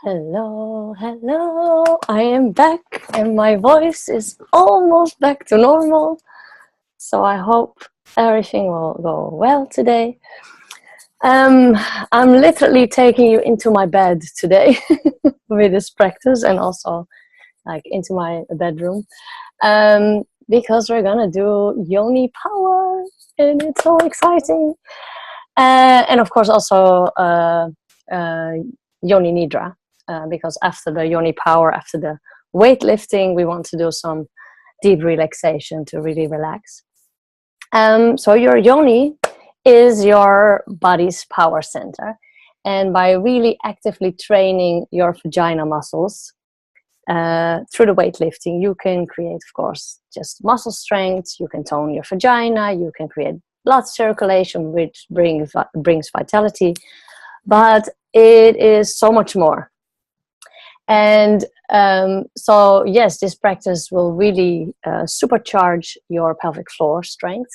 Hello, hello. I am back and my voice is almost back to normal. So I hope everything will go well today. Um, I'm literally taking you into my bed today with this practice and also like into my bedroom because we're gonna do Yoni Power and it's so exciting. And of course also uh, Yoni Nidra. Because after the yoni power, after the weightlifting, we want to do some deep relaxation to really relax. So your yoni is your body's power center. And by really actively training your vagina muscles through the weightlifting, you can create, of course, just muscle strength. You can tone your vagina. You can create blood circulation, which brings vitality. But it is so much more. And so, yes, this practice will really supercharge your pelvic floor strength.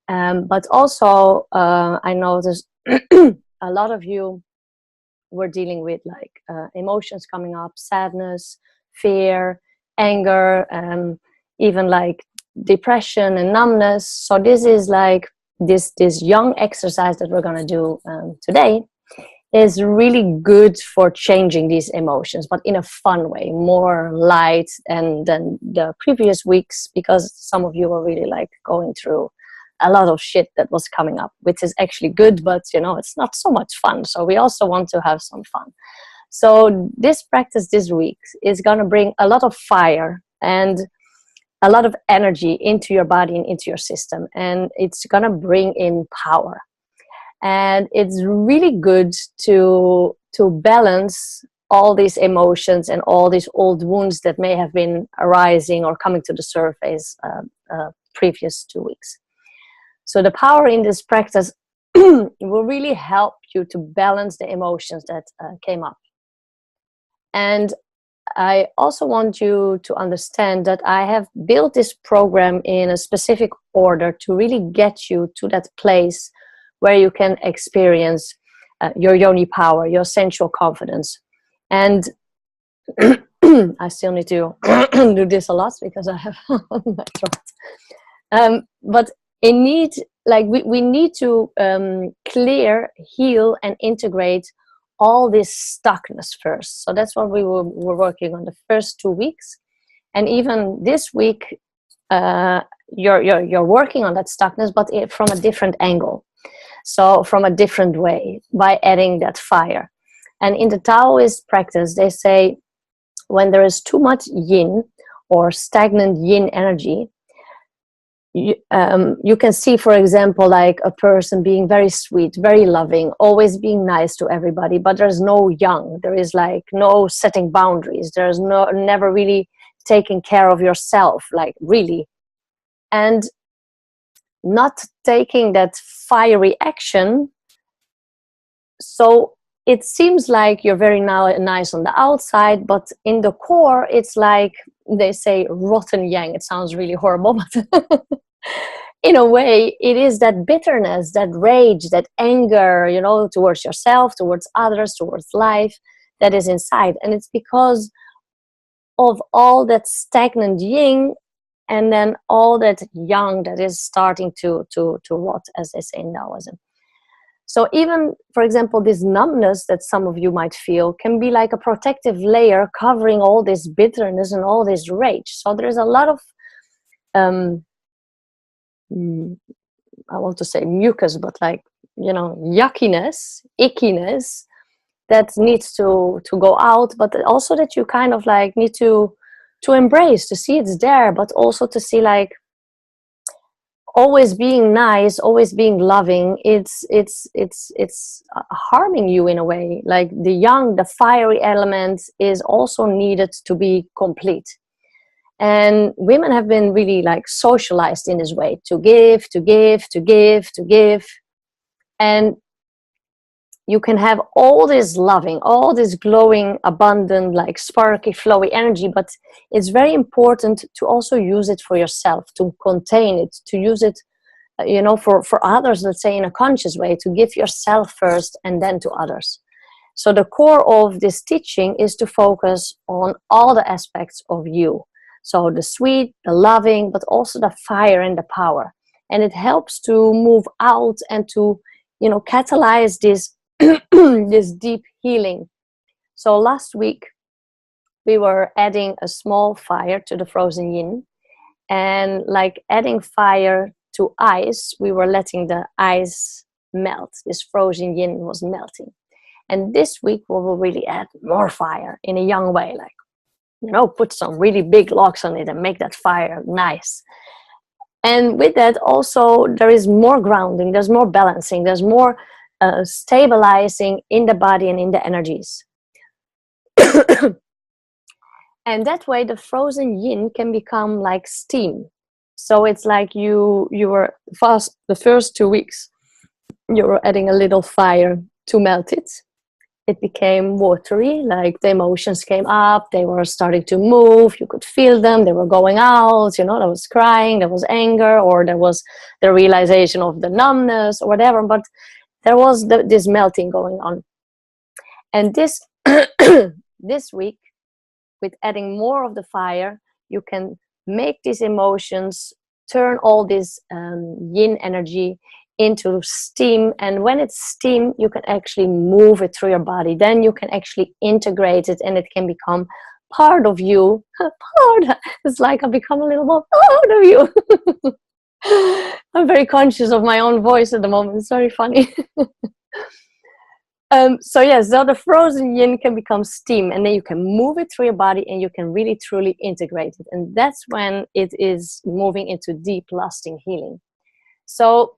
But also, I noticed a lot of you were dealing with like emotions coming up, sadness, fear, anger, even like depression and numbness. So this is like this young exercise that we're going to do today is really good for changing these emotions, but in a fun way, more light than the previous weeks, because some of you were really like going through a lot of shit that was coming up, which is actually good, but you know, it's not so much fun. So we also want to have some fun. So this practice this week is going to bring a lot of fire and a lot of energy into your body and into your system, and it's going to bring in power. And it's really good to balance all these emotions and all these old wounds that may have been arising or coming to the surface previous 2 weeks. So the power in this practice will really help you to balance the emotions that came up. And I also want you to understand that I have built this program in a specific order to really get you to that place where you can experience your yoni power, your sensual confidence. And I still need to do this a lot because I have my throat. But it need, like we need to clear, heal, and integrate all this stuckness first. So that's what we were working on the first 2 weeks, and even this week you're working on that stuckness, but from a different angle. So from a different way, by adding that fire. And in the Taoist practice, they say when there is too much yin or stagnant yin energy, you can see, for example, like a person being very sweet, very loving, always being nice to everybody, but there's no yang. There is like no setting boundaries. There's never really taking care of yourself, like really. And not taking that fiery action. So it seems like you're very nice on the outside, but in the core, it's like they say rotten yang. It sounds really horrible, but in a way, it is that bitterness, that rage, that anger, you know, towards yourself, towards others, towards life that is inside. And it's because of all that stagnant yin, and then all that yang that is starting to rot, as they say in Taoism. So even, for example, this numbness that some of you might feel can be like a protective layer covering all this bitterness and all this rage. So there's a lot of, I want to say mucus, but like, you know, yuckiness, ickiness that needs to go out, but also that you kind of like need to embrace, to see it's there, but also to see like always being nice, always being loving, it's harming you in a way. Like the yang, the fiery element is also needed to be complete. And women have been really like socialized in this way, to give, to give, to give, to give. And you can have all this loving, all this glowing, abundant, like sparky, flowy energy, but it's very important to also use it for yourself, to contain it, to use it, you know, for others, let's say in a conscious way, to give yourself first and then to others. So the core of this teaching is to focus on all the aspects of you. So the sweet, the loving, but also the fire and the power. And it helps to move out and to, catalyze this, this deep healing. So last week, we were adding a small fire to the frozen yin. And like adding fire to ice, we were letting the ice melt. This frozen yin was melting. And this week we will really add more fire in a young way, like, put some really big logs on it and make that fire nice. And with that also there is more grounding, there's more balancing, there's more stabilizing in the body and in the energies. And that way the frozen yin can become like steam. So it's like you were fast the first 2 weeks, you were adding a little fire to melt it. It became watery, like the emotions came up, they were starting to move, you could feel them, they were going out, there was crying, there was anger, or there was the realization of the numbness or whatever, but there was this melting going on. And this this week, with adding more of the fire, you can make these emotions, turn all this yin energy into steam. And when it's steam, you can actually move it through your body. Then you can actually integrate it and it can become part of you. It's like I become a little more part of you. I'm very conscious of my own voice at the moment. It's very funny. So the frozen yin can become steam, and then you can move it through your body and you can really truly integrate it. And that's when it is moving into deep, lasting healing. So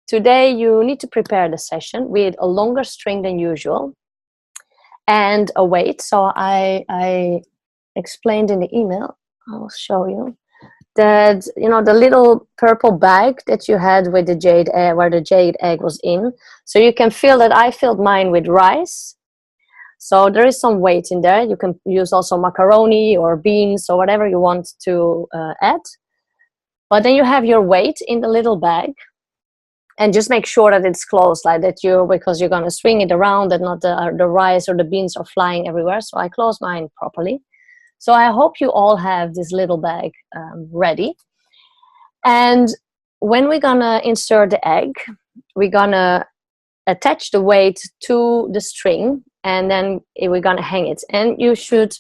today you need to prepare the session with a longer string than usual and a weight. So I explained in the email, I'll show you, that the little purple bag that you had with the jade egg, where the jade egg was in. So you can feel that I filled mine with rice. So there is some weight in there. You can use also macaroni or beans or whatever you want to add. But then you have your weight in the little bag. And just make sure that it's closed, like that because you're going to swing it around, that not the rice or the beans are flying everywhere. So I close mine properly. So I hope you all have this little bag ready. And when we're going to insert the egg, we're going to attach the weight to the string, and then we're going to hang it. And you should,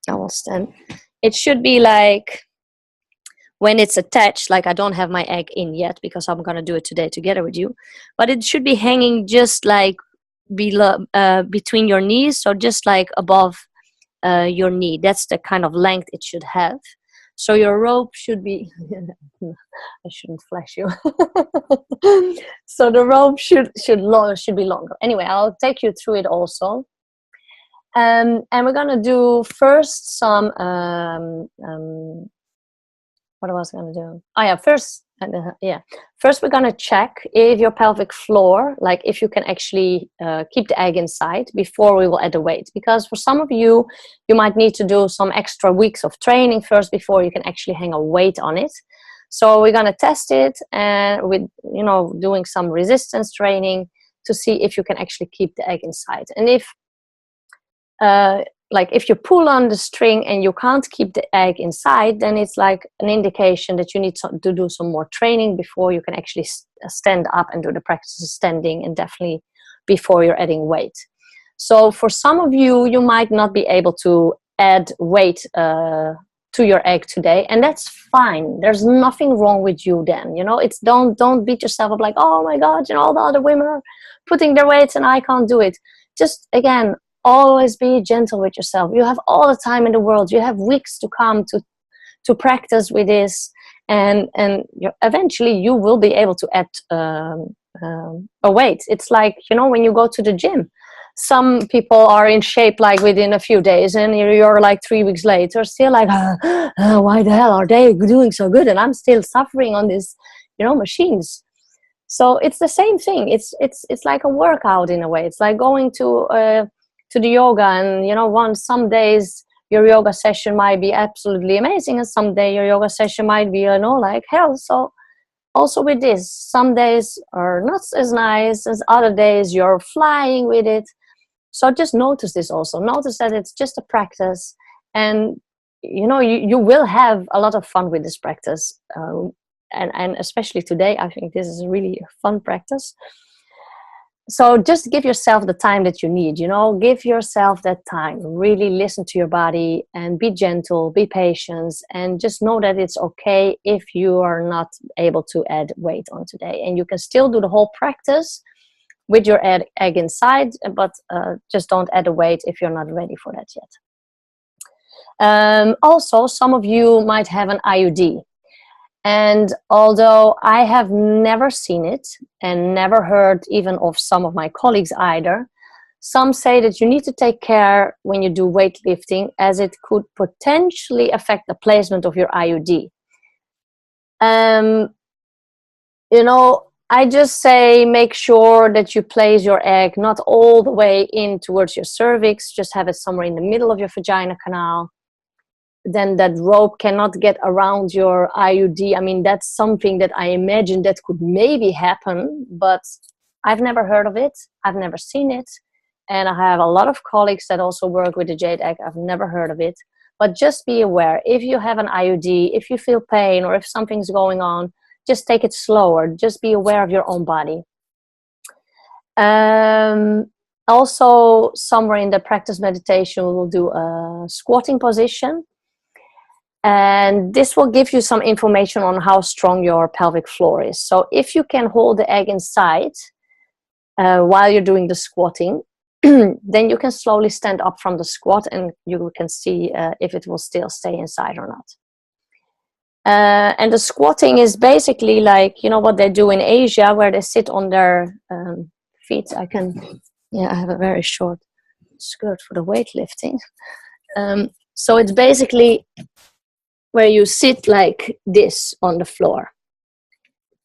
I will stand. It should be like, when it's attached, like I don't have my egg in yet because I'm going to do it today together with you, but it should be hanging just like below, between your knees, so just like above your knee. That's the kind of length it should have. So your rope should be I shouldn't flash you. So the rope should be longer. Anyway, I'll take you through it also. And we're gonna do first some what was I gonna do? Oh yeah, first we're gonna check if your pelvic floor, like if you can actually keep the egg inside before we will add the weight. Because for some of you, you might need to do some extra weeks of training first before you can actually hang a weight on it. So we're gonna test it and with doing some resistance training to see if you can actually keep the egg inside. And if like if you pull on the string and you can't keep the egg inside, then it's like an indication that you need to do some more training before you can actually stand up and do the practice of standing, and definitely before you're adding weight. So for some of you, you might not be able to add weight to your egg today, and that's fine. There's nothing wrong with you then. It's don't beat yourself up like, oh my God, all the other women are putting their weights and I can't do it. Just again, always be gentle with yourself. You have all the time in the world. You have weeks to come to practice with this, and eventually you will be able to add a weight. It's like when you go to the gym, some people are in shape like within a few days, and you're like 3 weeks later still like why the hell are they doing so good and I'm still suffering on this machines. So it's the same thing. It's like a workout in a way. It's like going to the yoga, and some days your yoga session might be absolutely amazing, and some day your yoga session might be like hell. So also with this, some days are not as nice as other days. You're flying with it. So just notice this also. Notice that it's just a practice, and you will have a lot of fun with this practice. And especially today, I think this is really a fun practice. So just give yourself the time that you need, give yourself that time. Really listen to your body and be gentle, be patient, and just know that it's okay if you are not able to add weight on today. And you can still do the whole practice with your egg inside, but just don't add the weight if you're not ready for that yet. Also, some of you might have an IUD. And although I have never seen it and never heard even of some of my colleagues either, some say that you need to take care when you do weightlifting, as it could potentially affect the placement of your IUD. I just say make sure that you place your egg not all the way in towards your cervix, just have it somewhere in the middle of your vagina canal. Then that rope cannot get around your IUD. I mean, that's something that I imagine that could maybe happen, but I've never heard of it. I've never seen it. And I have a lot of colleagues that also work with the jade egg. I've never heard of it. But just be aware, if you have an IUD, if you feel pain or if something's going on, just take it slower. Just be aware of your own body. Also, somewhere in the practice meditation, we will do a squatting position. And this will give you some information on how strong your pelvic floor is. So if you can hold the egg inside while you're doing the squatting, then you can slowly stand up from the squat and you can see if it will still stay inside or not. And the squatting is basically like, what they do in Asia, where they sit on their feet. I have a very short skirt for the weightlifting. So it's basically where you sit like this on the floor.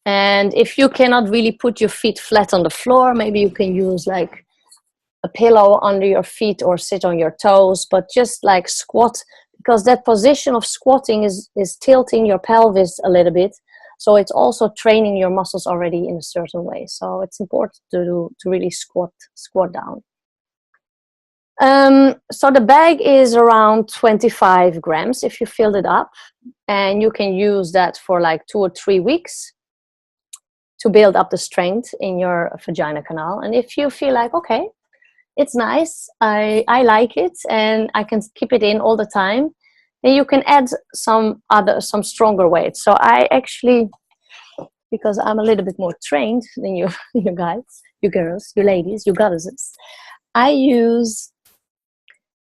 And if you cannot really put your feet flat on the floor, maybe you can use like a pillow under your feet or sit on your toes, but just like squat, because that position of squatting is tilting your pelvis a little bit. So it's also training your muscles already in a certain way. So it's important to really squat down. So the bag is around 25 grams if you filled it up, and you can use that for like 2 or 3 weeks to build up the strength in your vagina canal. And if you feel like, okay, it's nice, I like it and I can keep it in all the time, then you can add some stronger weights. So I actually, because I'm a little bit more trained than you guys, you girls, you ladies, you goddesses, I use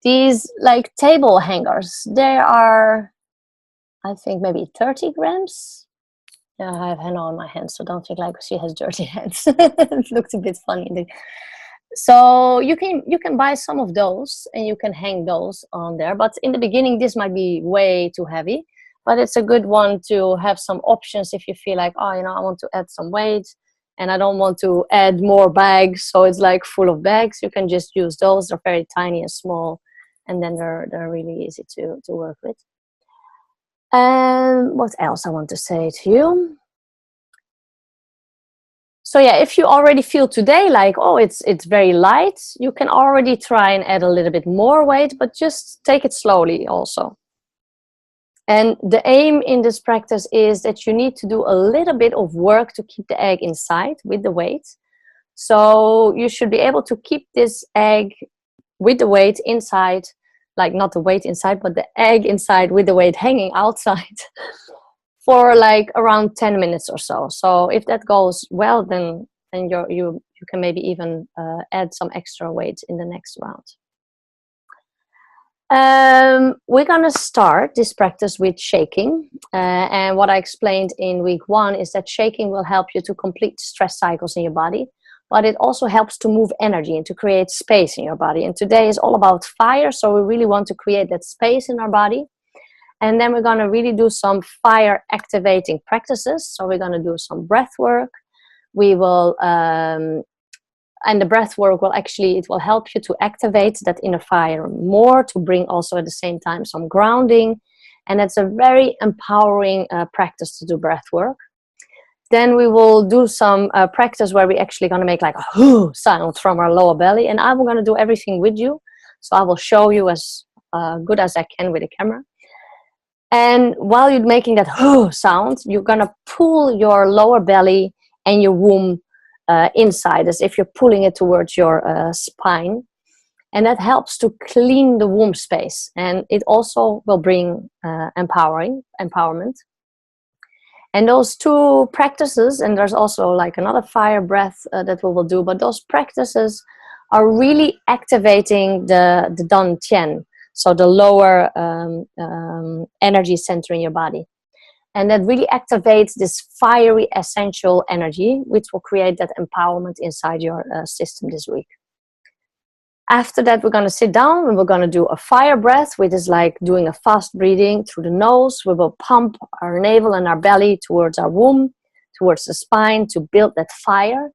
these like table hangers. They are, I think, maybe 30 grams. Yeah, I have henna on my hands, so don't think like she has dirty hands. It looks a bit funny. So you can buy some of those and you can hang those on there. But in the beginning, this might be way too heavy. But it's a good one to have some options if you feel like, oh, I want to add some weight and I don't want to add more bags. So it's like full of bags. You can just use those. They're very tiny and small. And then they're really easy to work with. And what else I want to say to you? So yeah, if you already feel today like, oh, it's very light, you can already try and add a little bit more weight, but just take it slowly also. And the aim in this practice is that you need to do a little bit of work to keep the egg inside with the weight. So you should be able to keep this egg with the weight inside, like not the weight inside, but the egg inside with the weight hanging outside for like around 10 minutes or so. So if that goes well, then you can maybe even add some extra weight in the next round. We're gonna start this practice with shaking. And what I explained in week 1 is that shaking will help you to complete stress cycles in your body. But it also helps to move energy and to create space in your body. And today is all about fire, so we really want to create that space in our body. And then we're going to really do some fire activating practices. So we're going to do some breath work. We will, and the breath work will actually, it will help you to activate that inner fire more, to bring also at the same time some grounding. And it's a very empowering practice to do breath work. Then we will do some practice where we're actually going to make like a hoo sound from our lower belly. And I'm going to do everything with you. So I will show you as good as I can with the camera. And while you're making that hoo sound, you're going to pull your lower belly and your womb inside, as if you're pulling it towards your spine. And that helps to clean the womb space. And it also will bring empowerment. And those two practices, and there's also like another fire breath that we will do, but those practices are really activating the Dan Tian, so the lower energy center in your body. And that really activates this fiery essential energy, which will create that empowerment inside your system this week. After that, we're going to sit down and we're going to do a fire breath, which is like doing a fast breathing through the nose. We will pump our navel and our belly towards our womb, towards the spine to build that fire.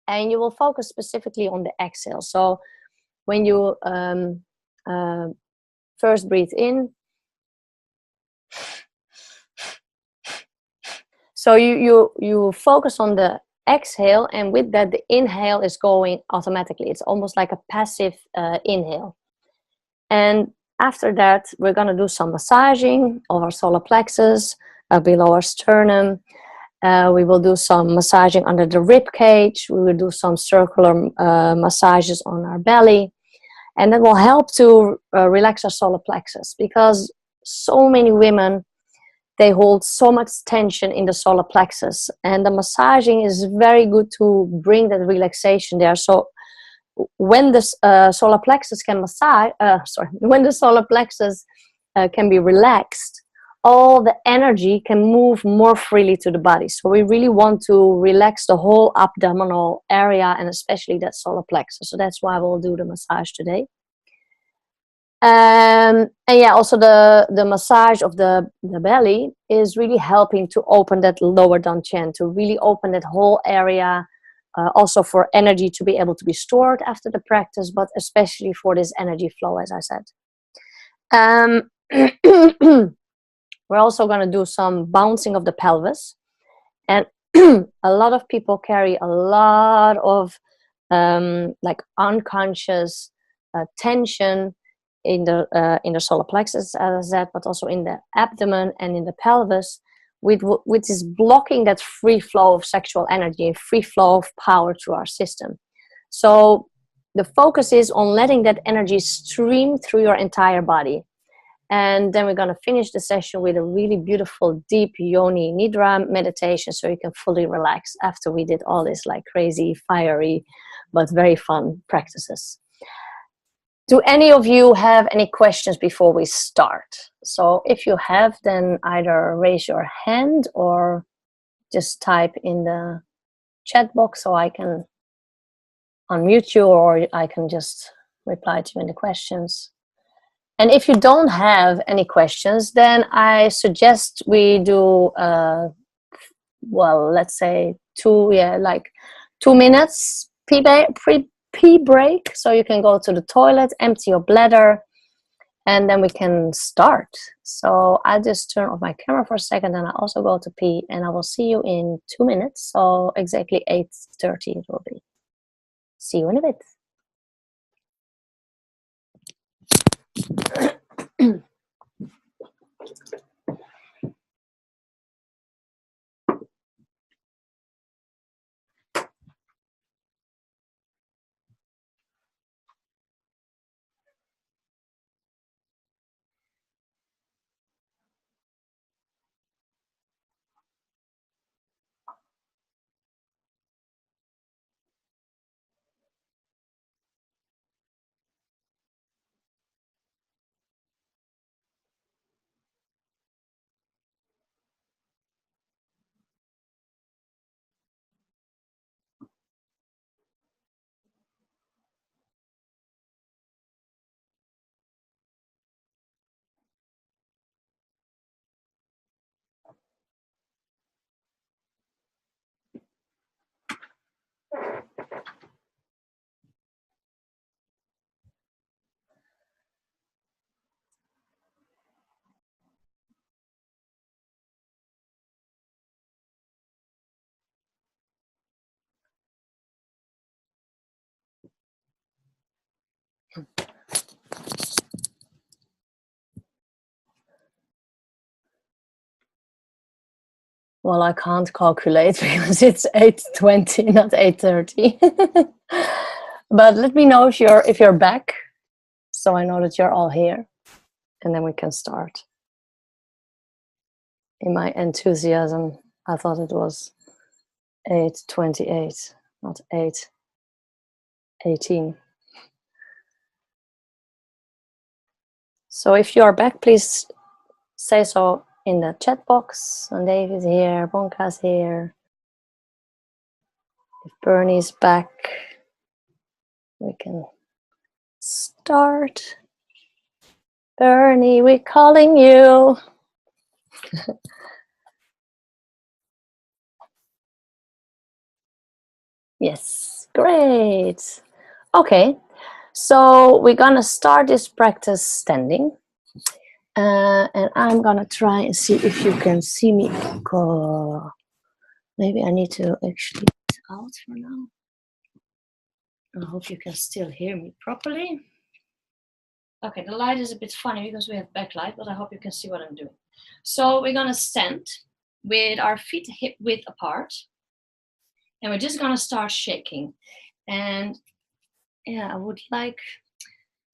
And you will focus specifically on the exhale. So when you first breathe in, so you focus on the exhale, and with that the inhale is going automatically. It's almost like a passive inhale. And after that, we're going to do some massaging of our solar plexus below our sternum. We will do some massaging under the rib cage. We will do some circular massages on our belly, and that will help to relax our solar plexus, because so many women, they hold so much tension in the solar plexus, and the massaging is very good to bring that relaxation there. So when the solar plexus can when the solar plexus can be relaxed, all the energy can move more freely to the body. So we really want to relax the whole abdominal area, and especially that solar plexus. So that's why we'll do the massage today. And yeah, also the massage of the belly is really helping to open that lower Dan Tian, to really open that whole area, also for energy to be able to be stored after the practice, but especially for this energy flow, as I said. We're also going to do some bouncing of the pelvis. And a lot of people carry a lot of like unconscious tension in the solar plexus, as I said, but also in the abdomen and in the pelvis, which is blocking that free flow of sexual energy and free flow of power through our system. So the focus is on letting that energy stream through your entire body. And then we're going to finish the session with a really beautiful deep yoni nidra meditation, so you can fully relax after we did all this like crazy, fiery, but very fun practices. Do any of you have any questions before we start? So if you have, then either raise your hand or just type in the chat box so I can unmute you, or I can just reply to you in the questions. And if you don't have any questions, then I suggest we do, well, let's say 2 minutes pee break, so you can go to the toilet, empty your bladder, and then we can start. So I'll just turn off my camera for a second, and I also go to pee, and I will see you in 2 minutes. So exactly 8:30 it will be. See you in a bit. Well, I can't calculate because it's 8:20, not 8:30. But let me know if you're back, so I know that you're all here, and then we can start. In my enthusiasm, I thought it was 8:28, not 8:18. So if you are back, please say so in the chat box. And David's here, Bonka's here. If Bernie's back, we can start. Bernie, we're calling you. Yes, great. Okay, so we're gonna start this practice standing. And I'm gonna try and see if you can see me. Maybe I need to actually get out for now. I hope you can still hear me properly. Okay, the light is a bit funny because we have backlight, but I hope you can see what I'm doing. So we're gonna stand with our feet hip width apart, and we're just gonna start shaking. And yeah, I would like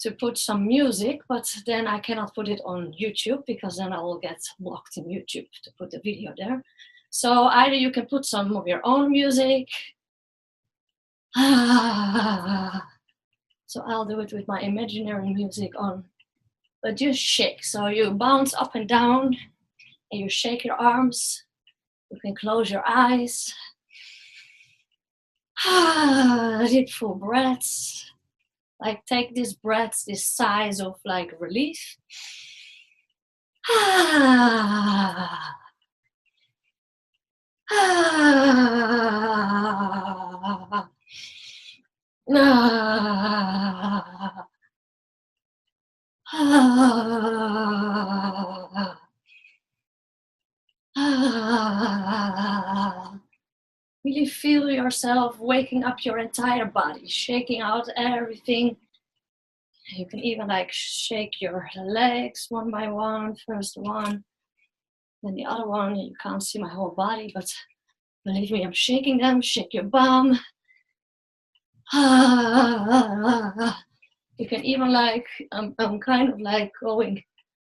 to put some music, but then I cannot put it on YouTube because then I will get blocked in YouTube to put the video there. So either you can put some of your own music. So I'll do it with my imaginary music on, but just shake. So you bounce up and down and you shake your arms. You can close your eyes. Deep full breaths. Like take these breaths, this sighs of like relief. Really feel yourself waking up your entire body, shaking out everything. You can even like shake your legs one by one. First one, then the other one. You can't see my whole body, but believe me, I'm shaking them. Shake your bum. You can even like, I'm kind of like going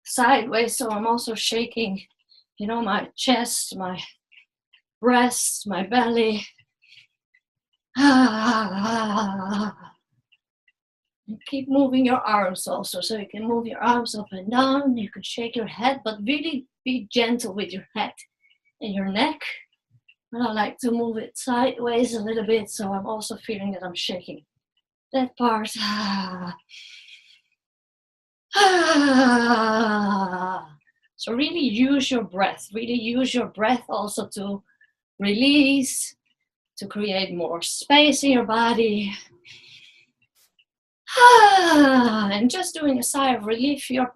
sideways, so I'm also shaking, you know, my chest, my breasts, my belly. And keep moving your arms also, so you can move your arms up and down. You can shake your head, but really be gentle with your head and your neck. And I like to move it sideways a little bit, so I'm also feeling that I'm shaking that part. So really use your breath. Really use your breath also to release, to create more space in your body. And just doing a sigh of relief, your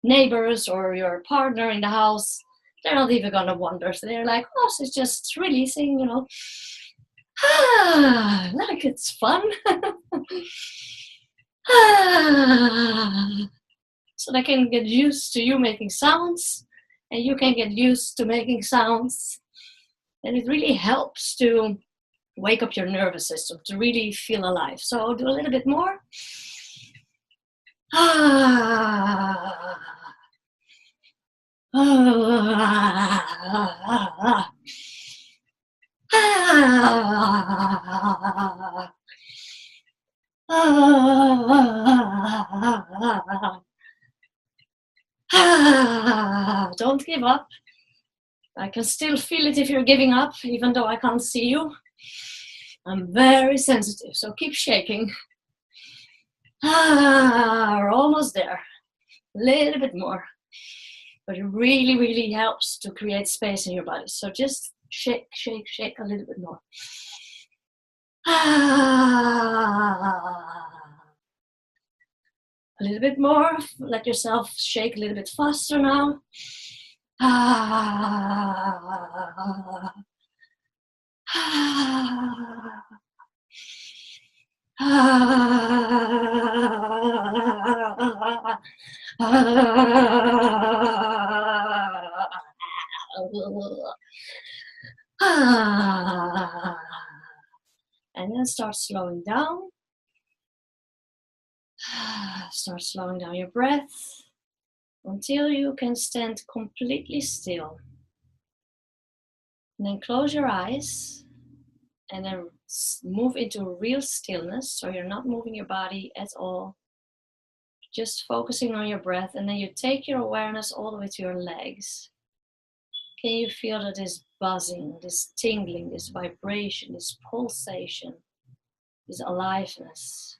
neighbors or your partner in the house, they're not even gonna wonder. So they're like, oh, she's just releasing, you know. Like it's fun. So they can get used to you making sounds, and you can get used to making sounds. And it really helps to wake up your nervous system, to really feel alive. So I'll do a little bit more. Don't give up. I can still feel it if you're giving up, even though I can't see you. I'm very sensitive, so keep shaking. We're almost there. A little bit more. But it really, really helps to create space in your body. So just shake, shake, shake a little bit more. A little bit more. Let yourself shake a little bit faster now. And then start slowing down. Start slowing down your breath until you can stand completely still. And then close your eyes and then move into real stillness. So you're not moving your body at all. Just focusing on your breath. And then you take your awareness all the way to your legs. Can you feel that this buzzing, this tingling, this vibration, this pulsation, this aliveness?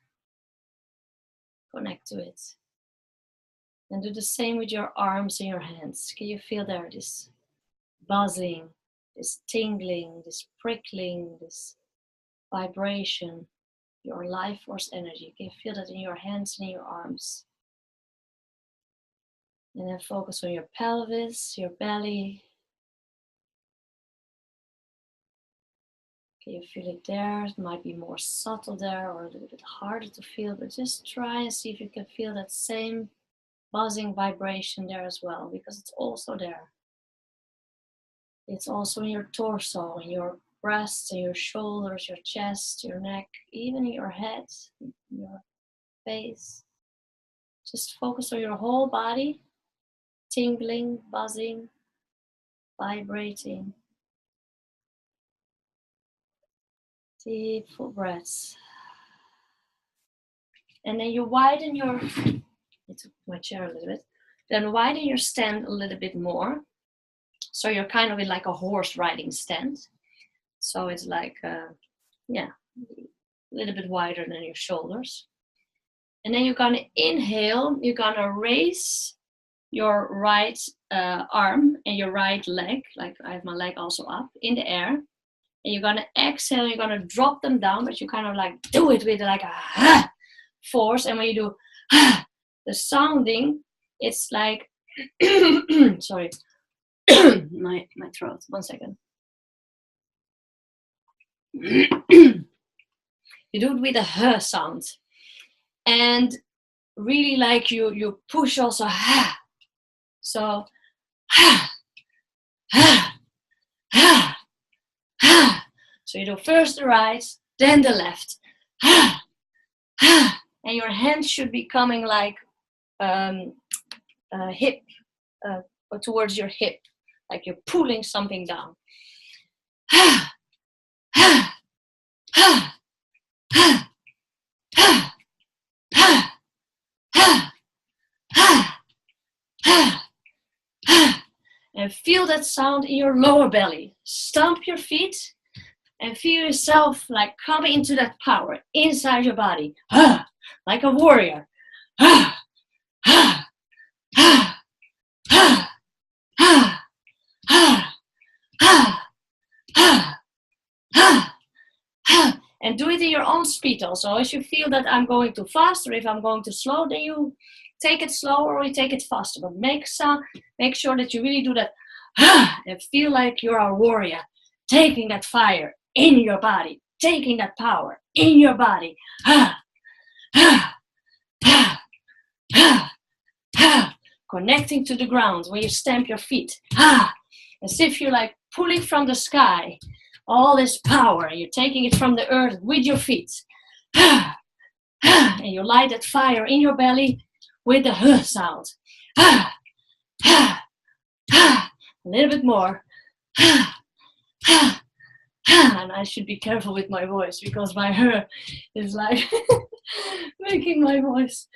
Connect to it. And do the same with your arms and your hands. Can you feel there this buzzing, this tingling, this prickling, this vibration, your life force energy? Can you feel that in your hands and in your arms? And then focus on your pelvis, your belly. Can you feel it there? It might be more subtle there or a little bit harder to feel, but just try and see if you can feel that same buzzing vibration there as well, because it's also there. It's also in your torso, in your breasts, in your shoulders, your chest, your neck, even in your head, your face. Just focus on your whole body, tingling, buzzing, vibrating. Deep full breaths. And then you widen your, I took my chair a little bit, then widen your stand a little bit more. So you're kind of in like a horse riding stand. So it's like, a little bit wider than your shoulders. And then you're gonna inhale, you're gonna raise your right arm and your right leg, like I have my leg also up, in the air. And you're gonna exhale, you're gonna drop them down, but you kind of like do it with like a force. And when you do the sounding, it's like, sorry, my throat, 1 second. You do it with a sound. And really like you push also, so, so you do first the right, then the left. And your hands should be coming like hip, or towards your hip, like you're pulling something down. And feel that sound in your lower belly. Stomp your feet and feel yourself like coming into that power inside your body. Like a warrior. And do it in your own speed also. If you feel that I'm going too fast or if I'm going too slow, then you take it slower or you take it faster. But make sure that you really do that and feel like you're a warrior, taking that fire in your body, taking that power in your body. Connecting to the ground when you stamp your feet. As if you're like pulling from the sky all this power, and you're taking it from the earth with your feet. And you light that fire in your belly with the sound. A little bit more. And I should be careful with my voice because my is like making my voice.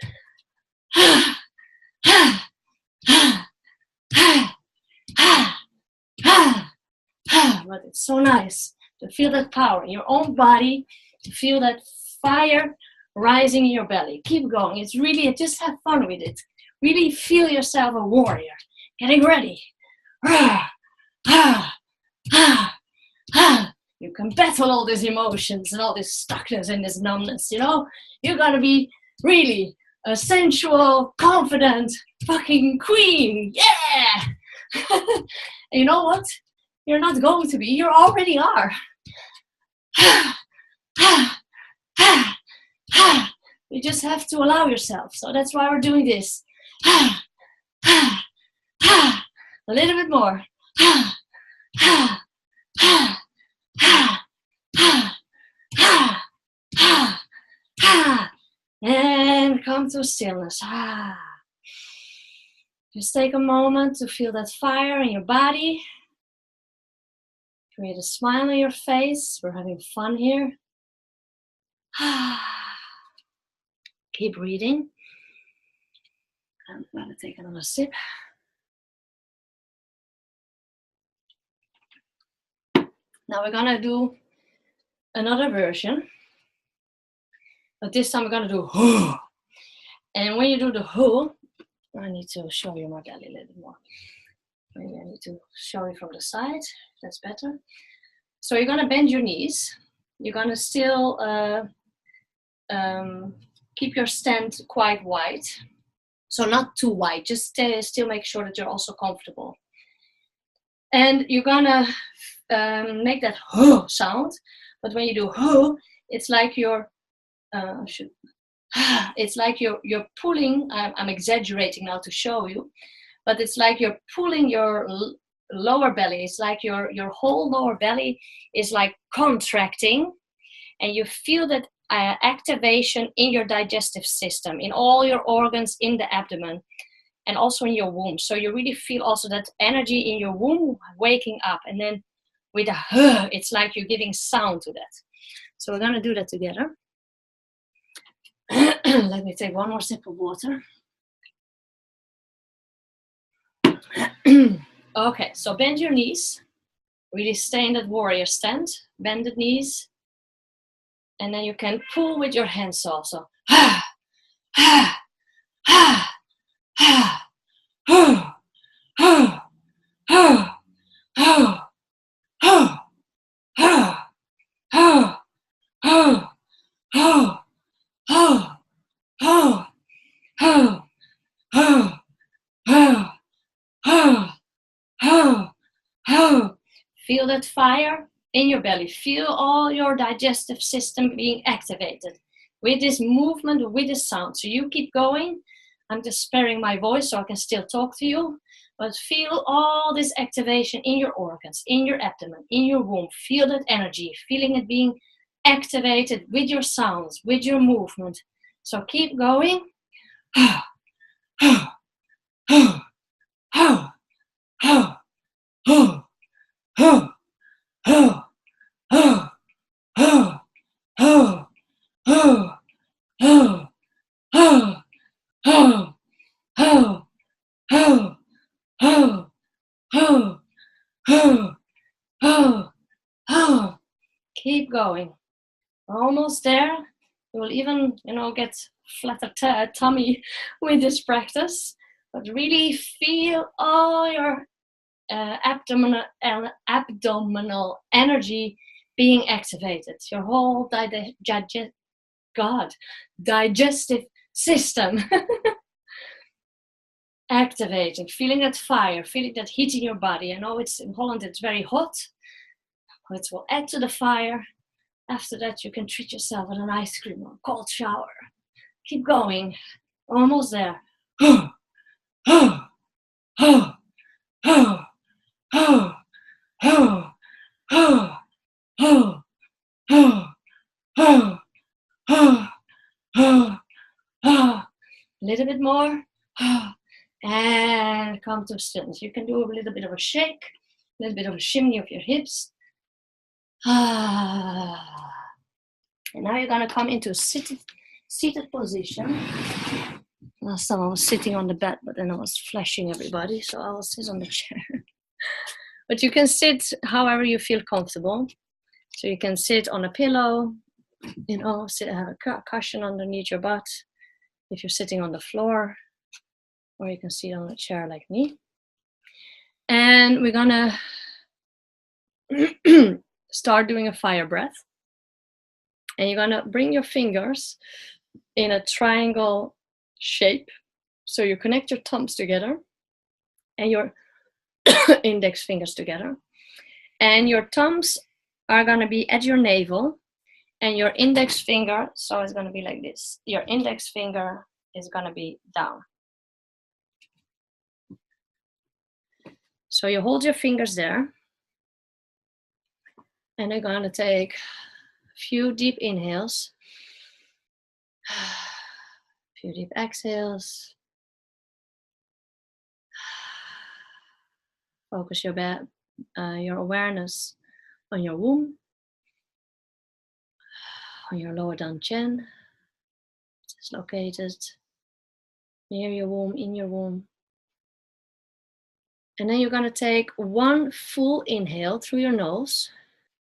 But it's so nice to feel that power in your own body, to feel that fire rising in your belly. Keep going. It's really, just have fun with it. Really feel yourself a warrior. Getting ready. You can battle all these emotions and all this stuckness and this numbness, you know? You're gonna be really a sensual, confident fucking queen. Yeah! And you know what? You're not going to be. You already are. You just have to allow yourself. So that's why we're doing this. A little bit more. And come to stillness. Just take a moment to feel that fire in your body. Create a smile on your face. We're having fun here. Keep breathing. I'm going to take another sip. Now we're going to do another version. But this time we're going to do hoo. And when you do the hoo, I need to show you my belly a little bit more. Maybe I need to show you from the side. That's better. So you're going to bend your knees. You're going to still keep your stand quite wide. So not too wide. Just still make sure that you're also comfortable. And you're going to make that hoo sound. But when you do hoo, it's like you're it's like you're pulling. I'm exaggerating now to show you, but it's like you're pulling your lower belly. It's like your whole lower belly is like contracting, and you feel that activation in your digestive system, in all your organs, in the abdomen, and also in your womb. So you really feel also that energy in your womb waking up, and then with a huh, it's like you're giving sound to that. So we're gonna do that together. Let me take one more sip of water. Okay, so bend your knees. Really stay in that warrior stand. Bend the knees. And then you can pull with your hands also. Feel that fire in your belly. Feel all your digestive system being activated with this movement, with this sound. So you keep going. I'm just sparing my voice so I can still talk to you. But feel all this activation in your organs, in your abdomen, in your womb. Feel that energy, feeling it being activated with your sounds, with your movement. So keep going. Keep going. Almost there. You will even, get flatter tummy with this practice. But really feel all your abdominal energy being activated. Your whole digestive system activating, feeling that fire, feeling that heat in your body. I know it's in Holland, it's very hot. It will add to the fire. After that, you can treat yourself with an ice cream or a cold shower. Keep going. Almost there. A little bit more. And come to stillness. You can do a little bit of a shake, a little bit of a shimmy of your hips. And now you're going to come into a seated position. Last time I was sitting on the bed, but then I was flashing everybody, so I will sit on the chair. But you can sit however you feel comfortable. So you can sit on a pillow, have a cushion underneath your butt if you're sitting on the floor, or you can sit on a chair like me. And we're gonna start doing a fire breath. And you're gonna bring your fingers in a triangle shape. So you connect your thumbs together and your index fingers together. And your thumbs are gonna be at your navel, and your index finger, so it's gonna be like this. Your index finger is gonna be down. So you hold your fingers there. And I'm going to take a few deep inhales. A few deep exhales. Focus your awareness on your womb, on your lower dantian. It's located near your womb, in your womb. And then you're going to take one full inhale through your nose,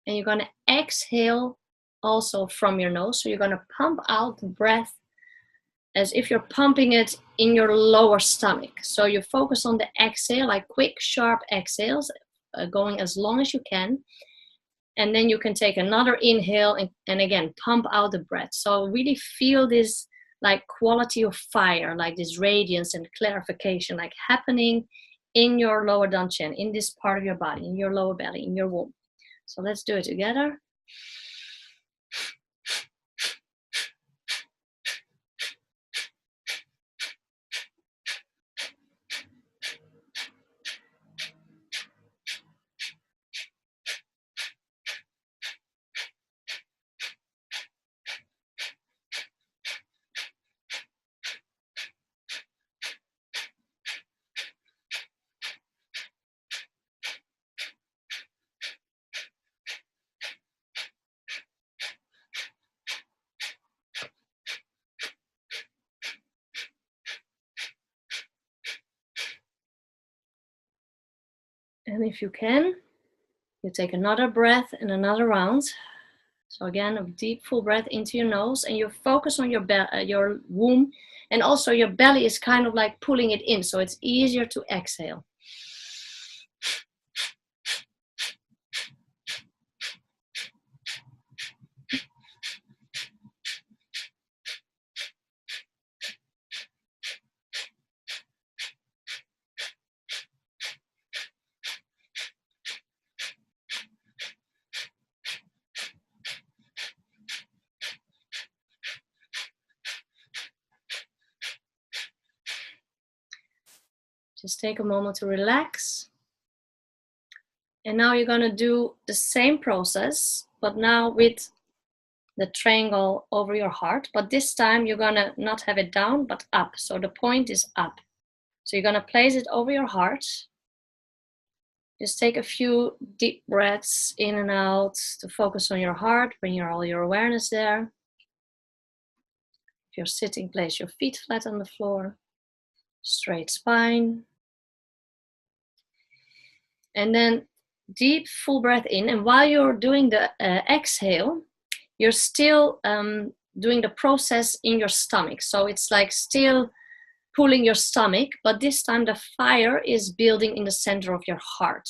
and you're going to exhale also from your nose. So you're going to pump out the breath as if you're pumping it in your lower stomach. So you focus on the exhale, like quick, sharp exhales, going as long as you can. And then you can take another inhale and again, pump out the breath. So really feel this like quality of fire, like this radiance and clarification, like happening in your lower dantian, in this part of your body, in your lower belly, in your womb. So let's do it together. And if you can, you take another breath and another round. So again, a deep full breath into your nose, and you focus on your womb, and also your belly is kind of like pulling it in, so it's easier to exhale. Just take a moment to relax. And now you're going to do the same process, but now with the triangle over your heart. But this time you're going to not have it down, but up. So the point is up. So you're going to place it over your heart. Just take a few deep breaths in and out to focus on your heart. Bring all your awareness there. If you're sitting, place your feet flat on the floor. Straight spine. And then deep full breath in. And while you're doing the exhale, you're still doing the process in your stomach. So it's like still pulling your stomach, but this time the fire is building in the center of your heart.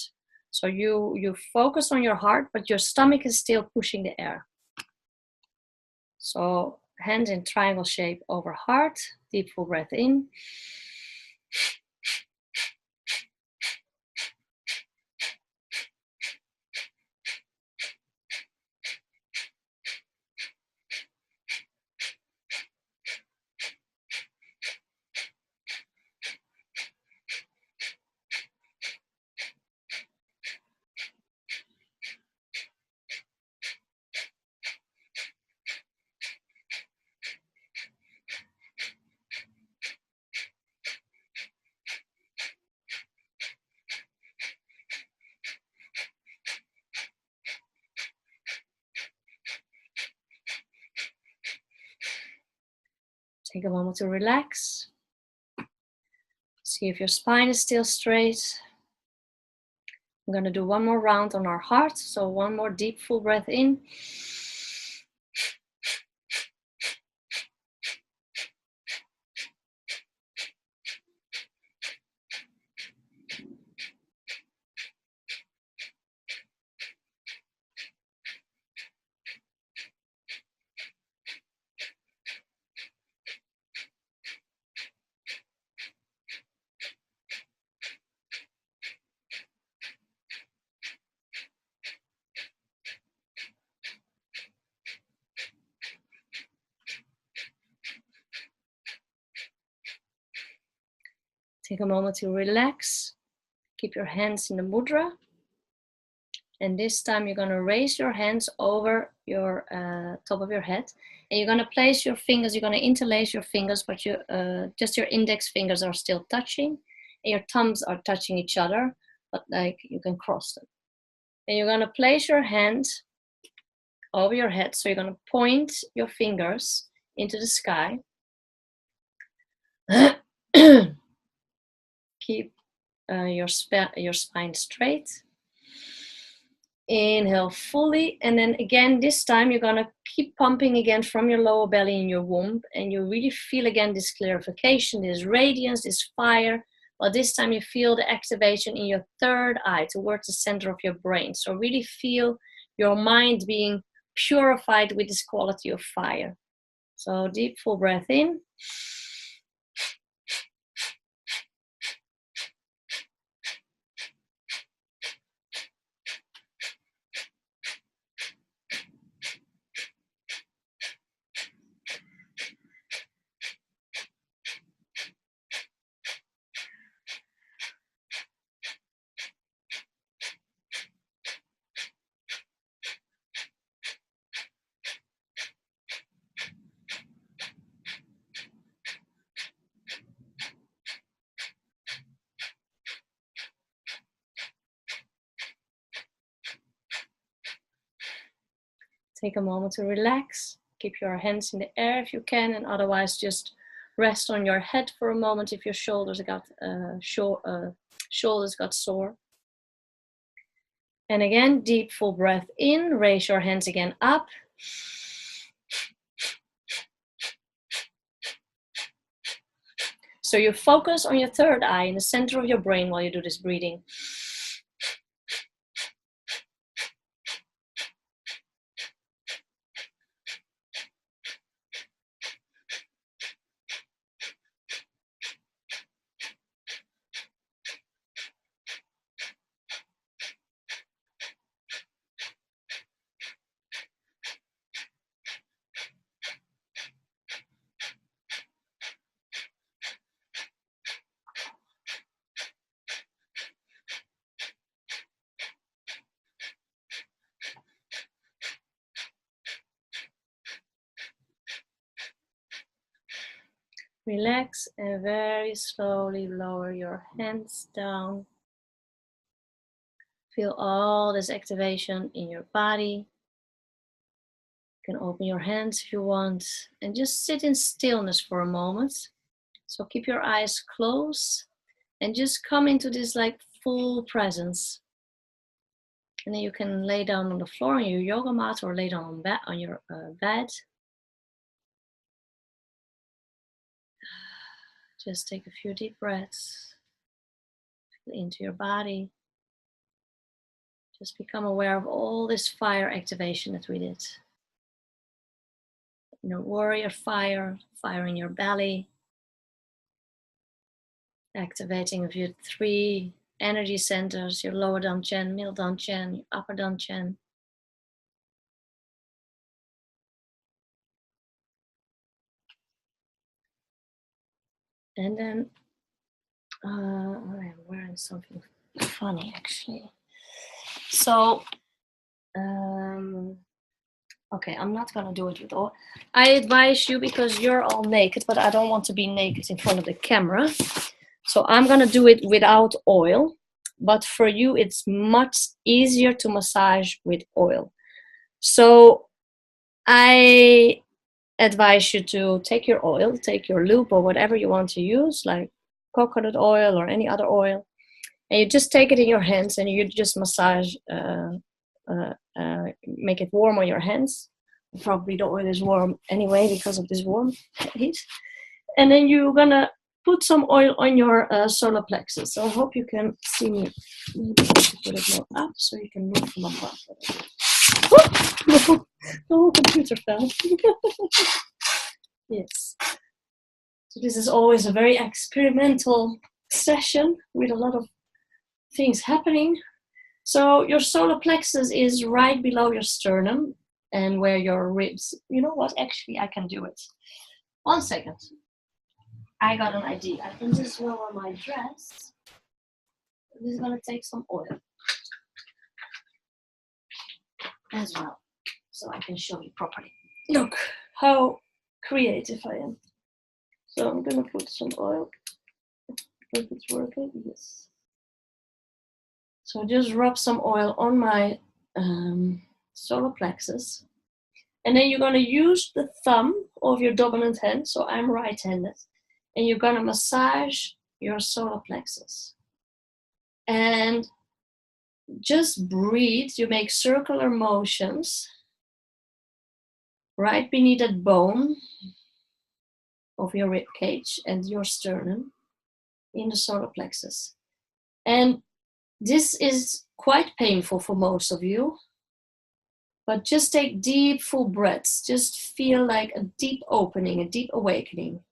So you focus on your heart, but your stomach is still pushing the air. So hands in triangle shape over heart, deep full breath in. Take a moment to relax. See if your spine is still straight. I'm going to do one more round on our heart. So one more deep full breath in. Take a moment to relax. Keep your hands in the mudra. And this time you're going to raise your hands over your top of your head. And you're going to place your fingers, you're going to interlace your fingers, but you, just your index fingers are still touching. And your thumbs are touching each other, but like you can cross them. And you're going to place your hand over your head. So you're going to point your fingers into the sky. Keep your spine straight. Inhale fully, and then again this time you're gonna keep pumping again from your lower belly in your womb, and you really feel again this clarification, this radiance, this fire. But this time you feel the activation in your third eye towards the center of your brain. So really feel your mind being purified with this quality of fire. So deep full breath in. Take a moment to relax. Keep your hands in the air if you can, and otherwise just rest on your head for a moment if your shoulders got sore. And again, deep full breath in. Raise your hands again up. So you focus on your third eye in the center of your brain while you do this breathing. Relax and very slowly lower your hands down. Feel all this activation in your body. You can open your hands if you want and just sit in stillness for a moment. So keep your eyes closed and just come into this like full presence. And then you can lay down on the floor on your yoga mat or lay down on your bed. Just take a few deep breaths. Feel into your body. Just become aware of all this fire activation that we did. You know, warrior fire, fire in your belly. Activating of your 3 energy centers, your lower dantian, middle dantian, your upper dantian. And then, I'm wearing something funny actually. So, okay, I'm not gonna do it with all. I advise you, because you're all naked, but I don't want to be naked in front of the camera. So I'm gonna do it without oil, but for you it's much easier to massage with oil. So I advise you to take your oil, take your lube or whatever you want to use, like coconut oil or any other oil, and you just take it in your hands and you just massage, make it warm on your hands. Probably the oil is warm anyway because of this warm heat. And then you're gonna put some oil on your solar plexus. So I hope you can see me. Maybe I should put it more up so you can look from above. The whole computer fell. Yes. So this is always a very experimental session with a lot of things happening. So your solar plexus is right below your sternum and where your ribs. You know what? Actually, I can do it. 1 second. I got an idea. I can just lower my dress. This is gonna take some oil as well, so I can show you properly. Look how creative I am. So I'm gonna put some oil. If it's working, yes. So just rub some oil on my solar plexus. And then you're gonna use the thumb of your dominant hand, so I'm right-handed, and you're gonna massage your solar plexus. And just breathe, you make circular motions right beneath that bone of your rib cage and your sternum in the solar plexus. And this is quite painful for most of you, but just take deep, full breaths. Just feel like a deep opening, a deep awakening.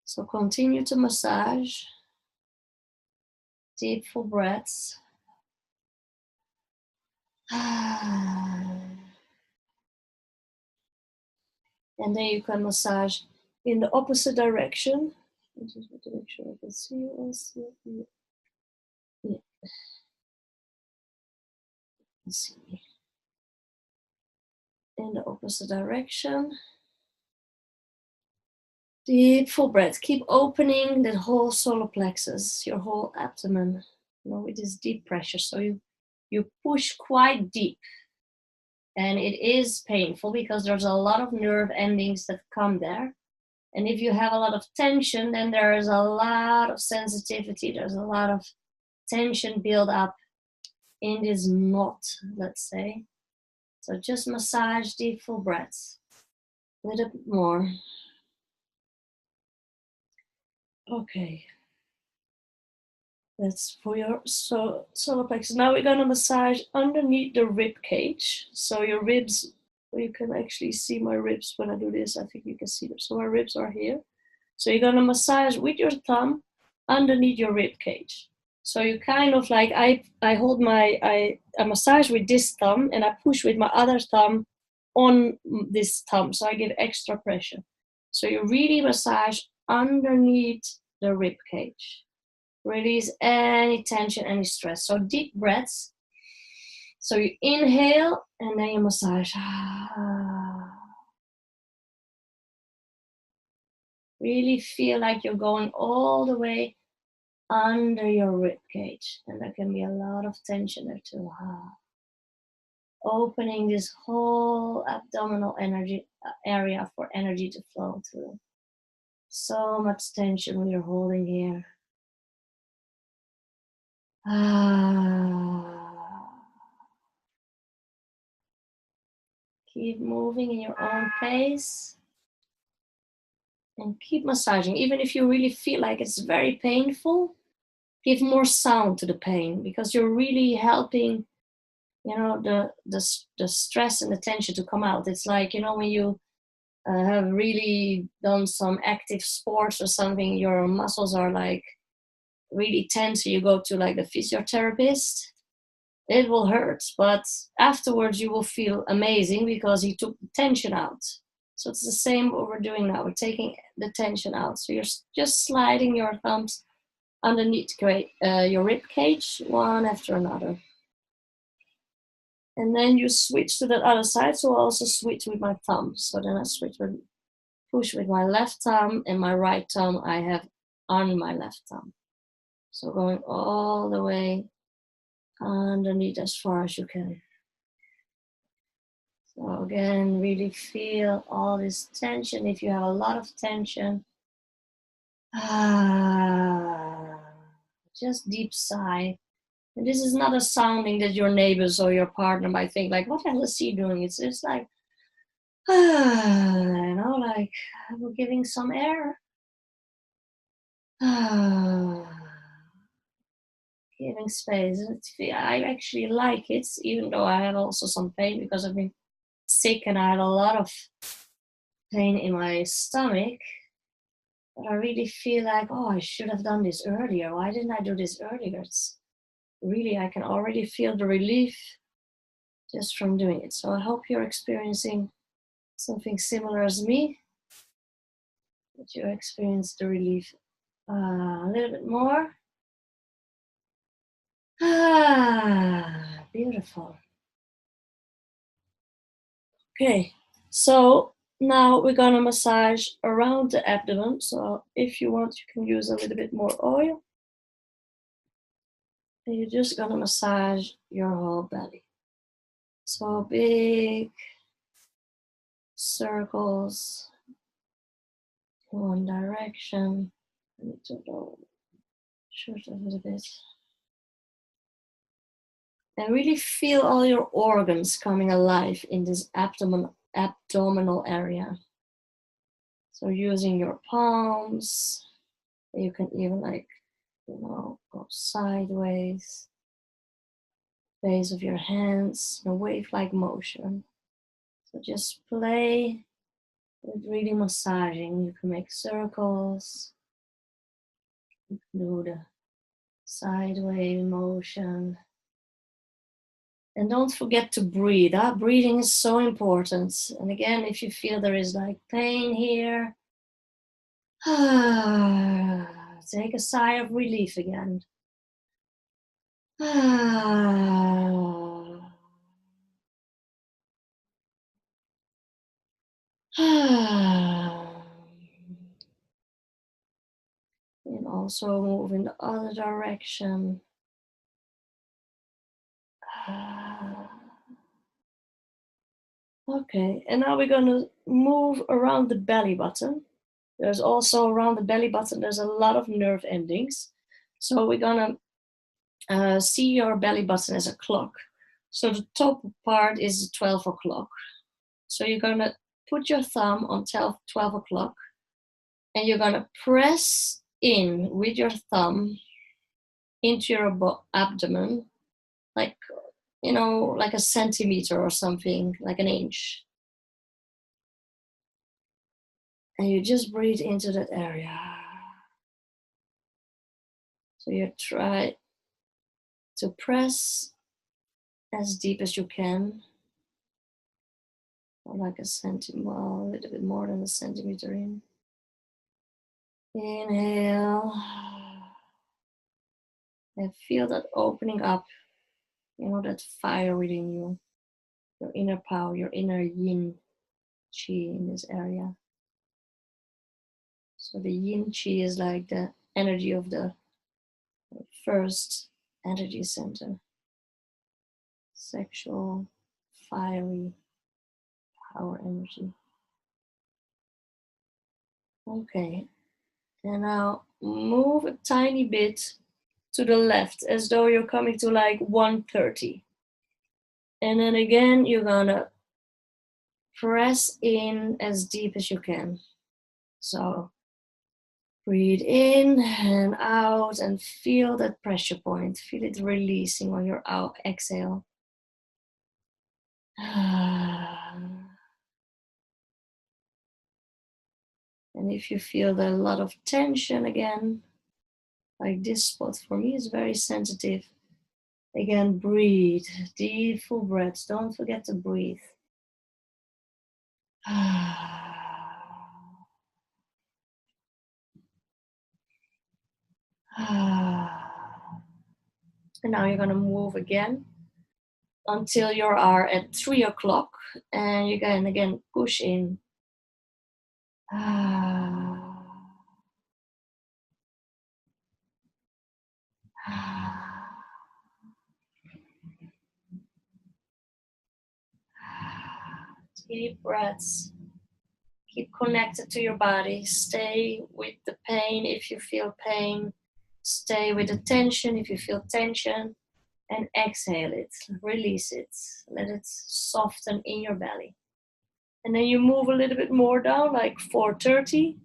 So continue to massage. Deep, full breaths. And then you can massage in the opposite direction. I just want to make sure I can see you also. Yeah. Let's see. In the opposite direction. Deep, full breath. Keep opening the whole solar plexus, your whole abdomen, with this deep pressure. So you push quite deep. And it is painful because there's a lot of nerve endings that come there. And if you have a lot of tension, then there is a lot of sensitivity. There's a lot of tension build up in this knot, let's say. So just massage deep, full breaths. A little bit more. Okay. That's for your solar plexus. Now we're going to massage underneath the rib cage. So your ribs, you can actually see my ribs when I do this. I think you can see them. So my ribs are here. So you're going to massage with your thumb underneath your rib cage. So you kind of like, I massage with this thumb and I push with my other thumb on this thumb. So I give extra pressure. So you really massage underneath the rib cage. Release any tension, any stress. So deep breaths. So you inhale and then you massage. Really feel like you're going all the way under your rib cage. And there can be a lot of tension there too. Opening this whole abdominal energy area for energy to flow through. So much tension we are holding here. Keep moving in your own pace. And keep massaging. Even if you really feel like it's very painful, give more sound to the pain because you're really helping, the stress and the tension to come out. It's like, when you have really done some active sports or something, your muscles are like really tense. So you go to like the physiotherapist. It will hurt, but afterwards you will feel amazing because he took the tension out. So it's the same what we're doing now. We're taking the tension out. So you're just sliding your thumbs underneath your rib cage, one after another. And then you switch to the other side. So I also switch with my thumbs. So then I push with my left thumb and my right thumb I have on my left thumb. So going all the way underneath as far as you can. So again, really feel all this tension. If you have a lot of tension, just deep sigh. And this is not a sounding that your neighbors or your partner might think like, what the hell is he doing? It's just like, like we're giving some air. Giving space. I actually like it, even though I have also some pain because I've been sick and I had a lot of pain in my stomach. But I really feel like, I should have done this earlier. Why didn't I do this earlier? It's really, I can already feel the relief just from doing it. So I hope you're experiencing something similar as me, that you experience the relief a little bit more. Beautiful. Okay, so now we're gonna massage around the abdomen. So if you want, you can use a little bit more oil. And you're just gonna massage your whole belly. So big circles in one direction. I need to go short a little bit. And really feel all your organs coming alive in this abdominal area. So using your palms, you can even go sideways, base of your hands, a wave-like motion. So just play with really massaging. You can make circles, you can do the sideways motion. And don't forget to breathe. Breathing is so important. And again, if you feel there is like pain here, take a sigh of relief again. And also move in the other direction. Okay, and now we're going to move around the belly button. There's also around the belly button, there's a lot of nerve endings. So we're going to see your belly button as a clock. So the top part is 12 o'clock. So you're going to put your thumb on 12 o'clock and you're going to press in with your thumb into your abdomen, like, like a centimeter or something, like an inch. And you just breathe into that area. So you try to press as deep as you can, or like a centimeter, a little bit more than a centimeter in. Inhale. And feel that opening up, that fire within you, your inner power, your inner yin chi in this area. So the yin chi is like the energy of the first energy center. Sexual, fiery power energy. Okay, and now move a tiny bit to the left as though you're coming to like 130. And then again, you're gonna press in as deep as you can. So breathe in and out and feel that pressure point. Feel it releasing on your exhale. And if you feel a lot of tension again, like this spot for me is very sensitive, again, breathe, deep full breaths. Don't forget to breathe. And now you're going to move again until you are at 3 o'clock, and you can again push in. Deep breaths. Keep connected to your body. Stay with the pain if you feel pain. Stay with the tension if you feel tension. And exhale it. Release it. Let it soften in your belly. And then you move a little bit more down, like 430.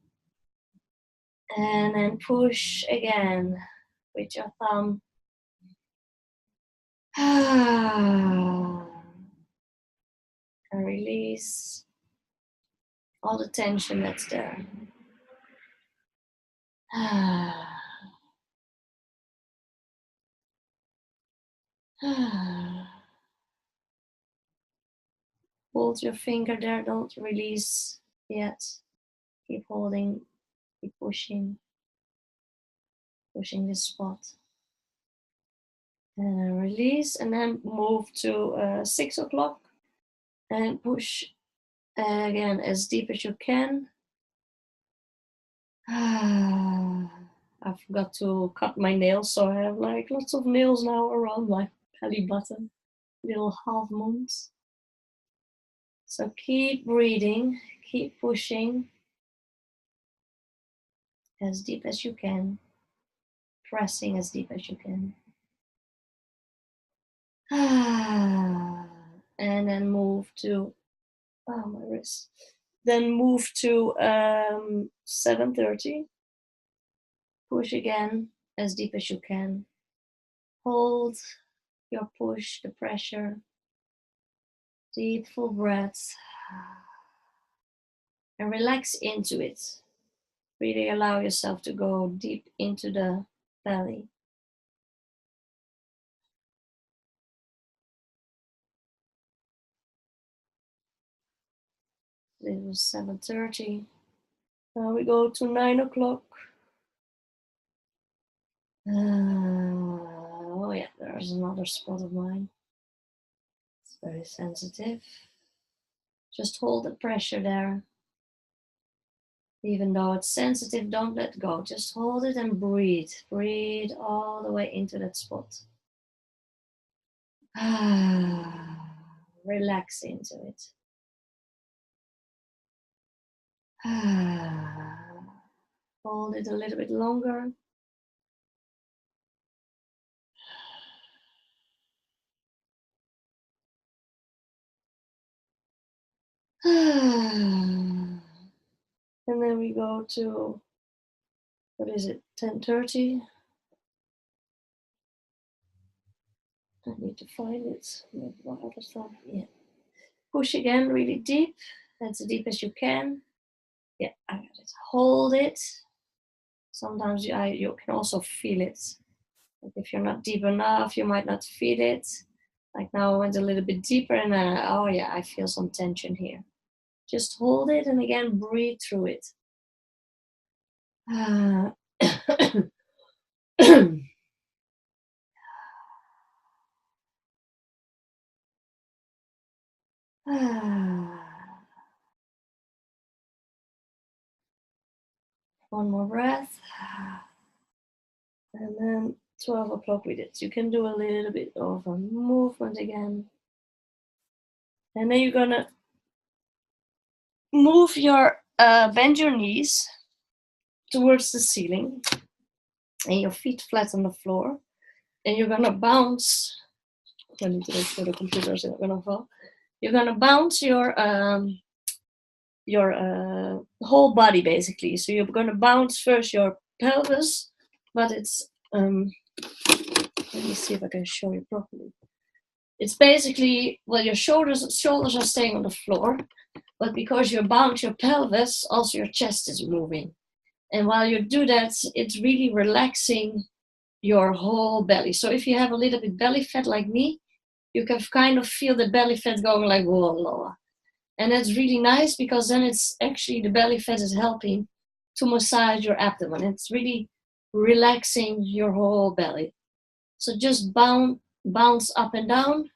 And then push again with your thumb. And release all the tension that's there. Hold your finger there, don't release yet. Keep holding, keep pushing this spot. And release, and then move to 6 o'clock and push again as deep as you can. I forgot to cut my nails, so I have like lots of nails now around my belly button, little half moons. So keep breathing, keep pushing as deep as you can, pressing as deep as you can. And then move to, oh, my wrist. Then move to 7:30. Push again as deep as you can. Hold your push, the pressure. Deep, full breaths. And relax into it. Really allow yourself to go deep into the belly. This was 7:30. Now we go to 9 o'clock. Oh yeah, there's another spot of mine. It's very sensitive. Just hold the pressure there. Even though it's sensitive, don't let go. Just hold it and breathe. Breathe all the way into that spot. Relax into it. Hold it a little bit longer. And then we go to, what is it, 10:30? I need to find it. Maybe my other stuff. Yeah. Push again really deep. As deep as you can. Yeah, I got it. Hold it. Sometimes you can also feel it. Like if you're not deep enough, you might not feel it. Like now I went a little bit deeper and oh yeah, I feel some tension here. Just hold it and again breathe through it. One more breath. And then 12 o'clock we did. So you can do a little bit of a movement again. And then you're gonna move bend your knees towards the ceiling and your feet flat on the floor. And you're gonna bounce. I need to make sure the computer is not gonna fall. You're gonna bounce your whole body basically. So you're gonna bounce first your pelvis, but it's let me see if I can show you properly. It's basically, well, your shoulders are staying on the floor, but because you bounce your pelvis, also your chest is moving. And while you do that, it's really relaxing your whole belly. So if you have a little bit belly fat like me, you can kind of feel the belly fat going like whoa, lower. And that's really nice because then it's actually the belly fat is helping to massage your abdomen. It's really relaxing your whole belly. So just bounce up and down.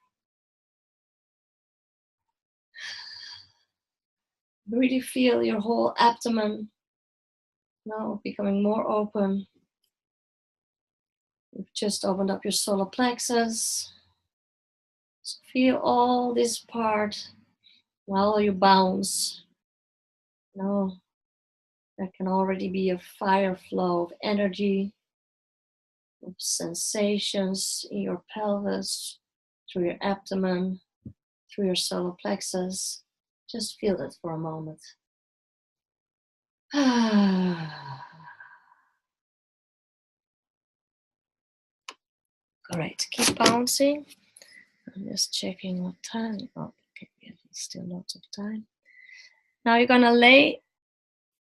Really feel your whole abdomen now becoming more open. You've just opened up your solar plexus. So feel all this part while you bounce. Now there can already be a fire flow of energy, of sensations in your pelvis, through your abdomen, through your solar plexus. Just feel that for a moment. Great, keep bouncing. I'm just checking what time. Oh, okay, we have still lots of time. Now you're gonna lay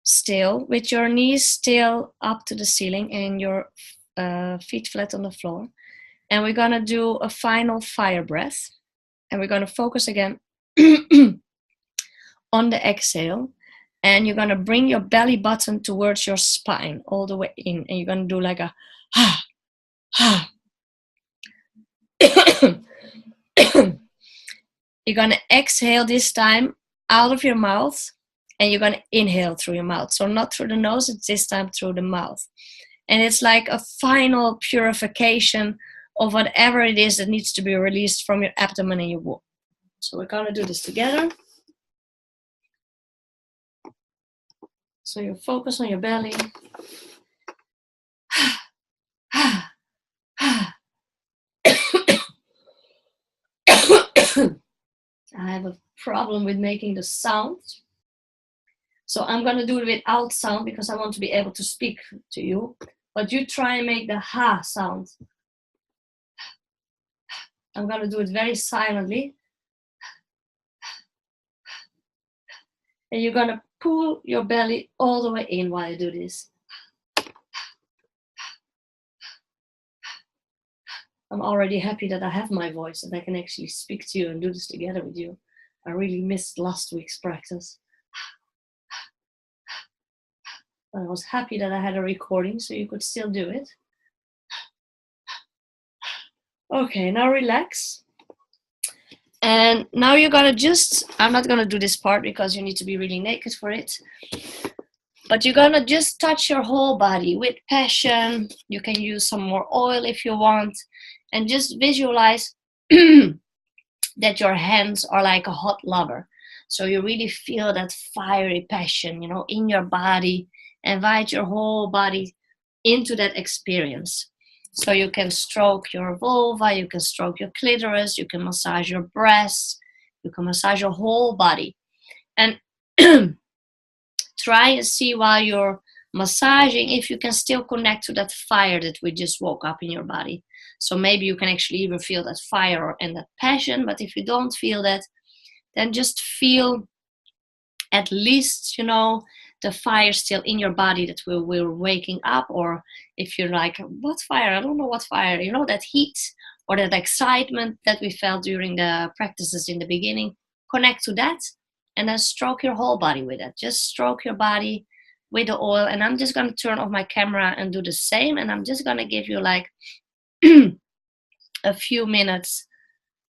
still with your knees still up to the ceiling and your feet flat on the floor. And we're gonna do a final fire breath. And we're gonna focus again on the exhale. And you're gonna bring your belly button towards your spine all the way in. And you're gonna do like a ha, ha. You're gonna exhale this time out of your mouth, and you're gonna inhale through your mouth. So not through the nose, it's this time through the mouth. And it's like a final purification of whatever it is that needs to be released from your abdomen and your womb. So we're gonna do this together. So you focus on your belly. I have a problem with making the sound. So I'm going to do it without sound because I want to be able to speak to you. But you try and make the ha sound. I'm going to do it very silently. And you're going to pull your belly all the way in while you do this. I'm already happy that I have my voice, that I can actually speak to you and do this together with you. I really missed last week's practice. I was happy that I had a recording so you could still do it. Okay, now relax. And now you're gonna I'm not gonna do this part because you need to be really naked for it. But you're gonna just touch your whole body with passion. You can use some more oil if you want. And just visualize that your hands are like a hot lover. So you really feel that fiery passion, in your body. Invite your whole body into that experience. So you can stroke your vulva, you can stroke your clitoris, you can massage your breasts, you can massage your whole body. And try and see while you're massaging if you can still connect to that fire that we just woke up in your body. So maybe you can actually even feel that fire and that passion, but if you don't feel that, then just feel at least, the fire still in your body that we're waking up. Or if you're like, what fire? I don't know what fire. That heat or that excitement that we felt during the practices in the beginning, connect to that and then stroke your whole body with it. Just stroke your body with the oil. And I'm just going to turn off my camera and do the same. And I'm just going to give you like a few minutes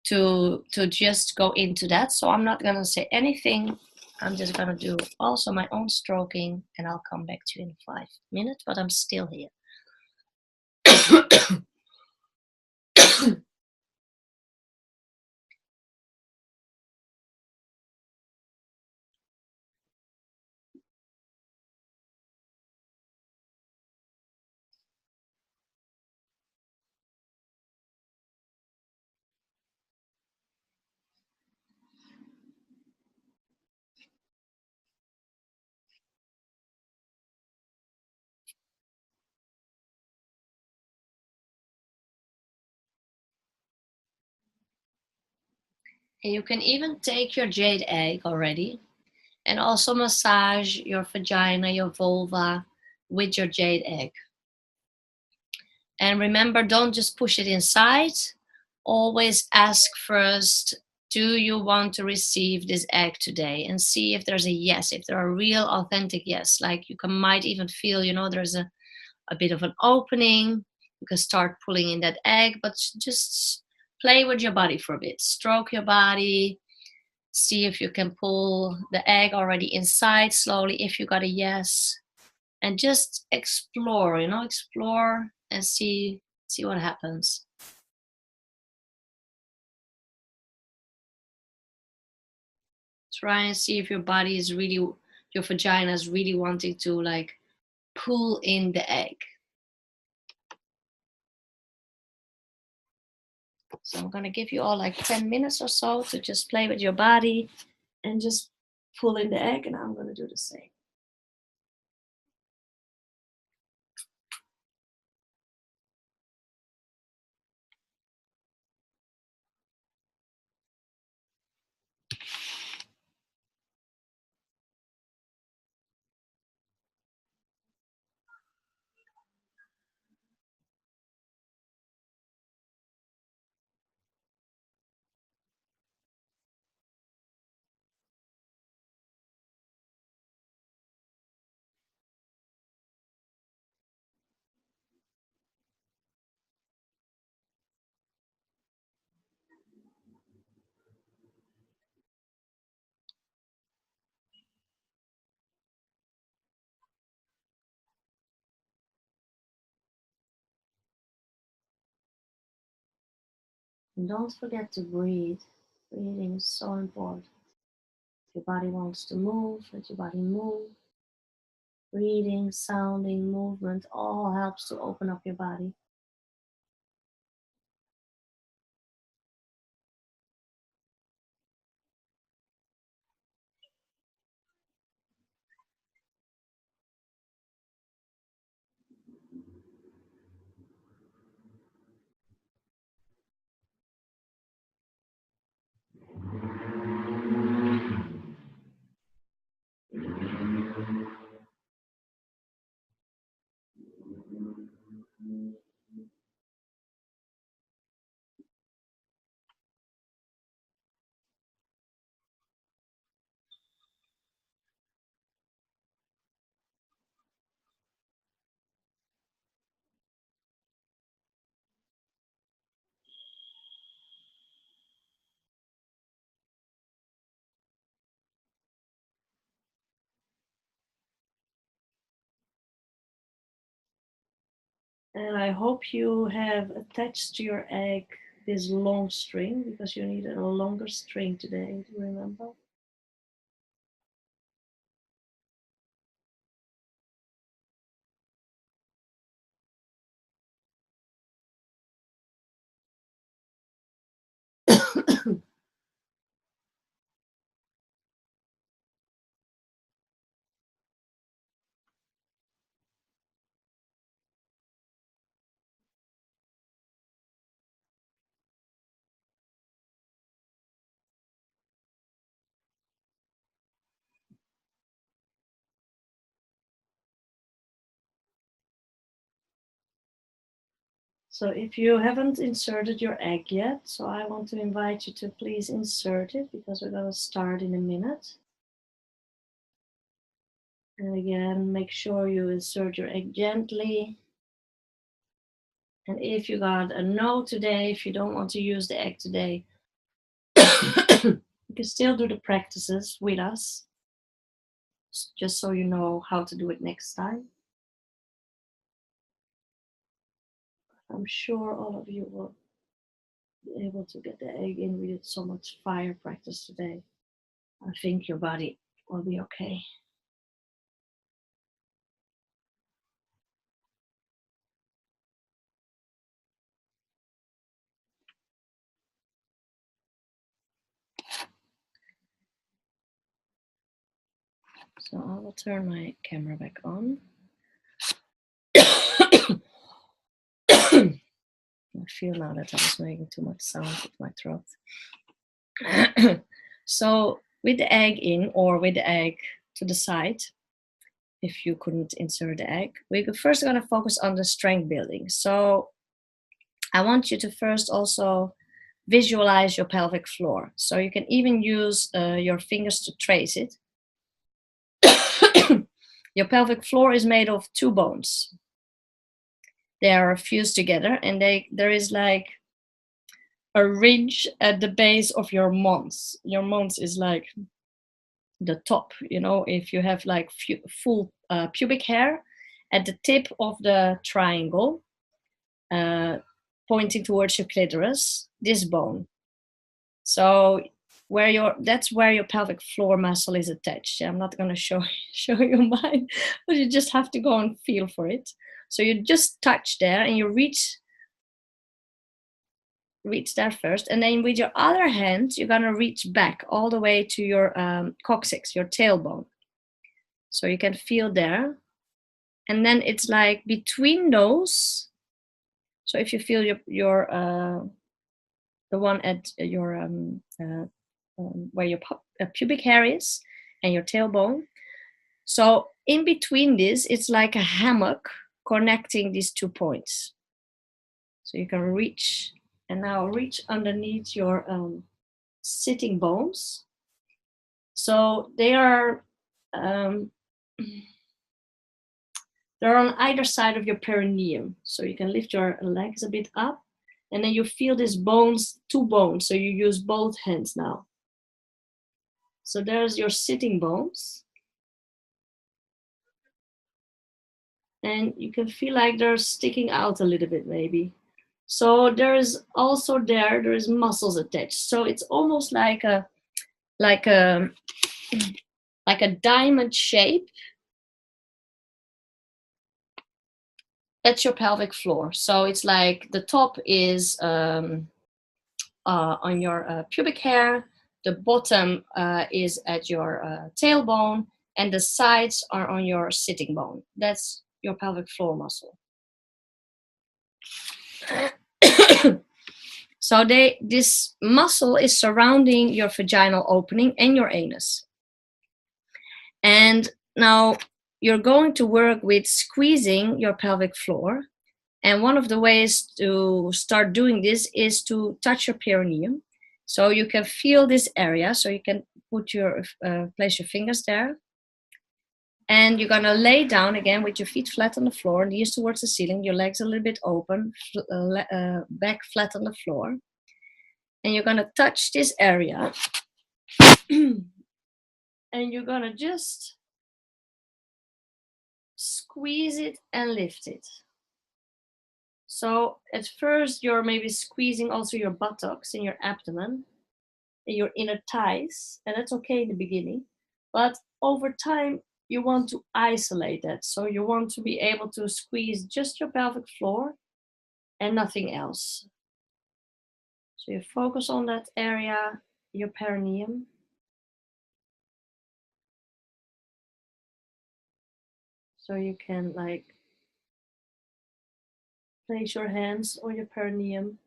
to just go into that. So I'm not going to say anything. I'm just going to do also my own stroking, and I'll come back to you in 5 minutes, but I'm still here. And you can even take your jade egg already and also massage your vagina, your vulva with your jade egg. And remember, don't just push it inside. Always ask first, do you want to receive this egg today? And see if there's a yes, if there are real authentic yes. Like you might even feel, there's a bit of an opening. You can start pulling in that egg, but just play with your body for a bit. Stroke your body. See if you can pull the egg already inside slowly if you got a yes. And just explore, explore and see what happens. Try and see if your body is really, your vagina is really wanting to like pull in the egg. So I'm gonna give you all like 10 minutes or so to just play with your body and just pull in the egg, and I'm gonna do the same. And don't forget to breathe. Breathing is so important. If your body wants to move, let your body move. Breathing, sounding, movement all helps to open up your body. And I hope you have attached to your egg this long string, because you need a longer string today, do you remember? So if you haven't inserted your egg yet, so I want to invite you to please insert it, because we're going to start in a minute. And again, make sure you insert your egg gently. And if you got a no today, if you don't want to use the egg today, you can still do the practices with us, just so you know how to do it next time. I'm sure all of you will be able to get the egg in. We did so much fire practice today. I think your body will be okay. So I will turn my camera back on. I feel now that I was making too much sound with my throat. So with the egg in, or with the egg to the side, if you couldn't insert the egg, we're first going to focus on the strength building. So I want you to first also visualize your pelvic floor. So you can even use your fingers to trace it. Your pelvic floor is made of two bones. They are fused together, and there is like a ridge at the base of your mons. Your mons is like the top, you know, if you have like full pubic hair, at the tip of the triangle, pointing towards your clitoris, this bone. So that's where your pelvic floor muscle is attached. I'm not going to show you mine, but you just have to go and feel for it. So you just touch there, and you reach there first, and then with your other hand you're going to reach back all the way to your coccyx, your tailbone. So you can feel there, and then it's like between those. So if you feel your the one at your where your pubic hair is and your tailbone, so in between this, it's like a hammock connecting these 2 points. So you can reach, and now reach underneath your sitting bones. So they are they're on either side of your perineum. So you can lift your legs a bit up, and then you feel these bones, 2 bones. So you use both hands now. So there's your sitting bones. And you can feel like they're sticking out a little bit, maybe. So there is also there is muscles attached. So it's almost like a like a like a diamond shape. That's your pelvic floor. So it's like the top is on your pubic hair, the bottom is at your tailbone, and the sides are on your sitting bone. That's your pelvic floor muscle. So this muscle is surrounding your vaginal opening and your anus. And now you're going to work with squeezing your pelvic floor. And one of the ways to start doing this is to touch your perineum. So you can feel this area. So you can put your place your fingers there. And you're gonna lay down again with your feet flat on the floor, knees towards the ceiling, your legs a little bit open, back flat on the floor. And you're gonna touch this area. And you're gonna just squeeze it and lift it. So at first you're maybe squeezing also your buttocks and your abdomen and your inner thighs, and that's okay in the beginning. But over time, you want to isolate that. So you want to be able to squeeze just your pelvic floor and nothing else. So you focus on that area, your perineum. So you can like place your hands on your perineum.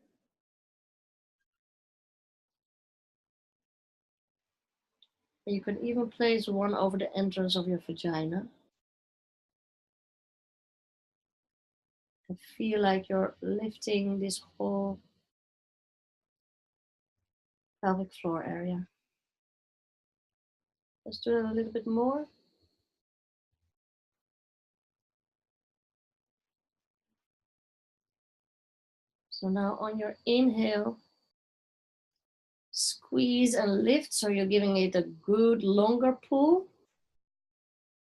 And you can even place one over the entrance of your vagina. And feel like you're lifting this whole pelvic floor area. Let's do it a little bit more. So now on your inhale, squeeze and lift, so you're giving it a good longer pull.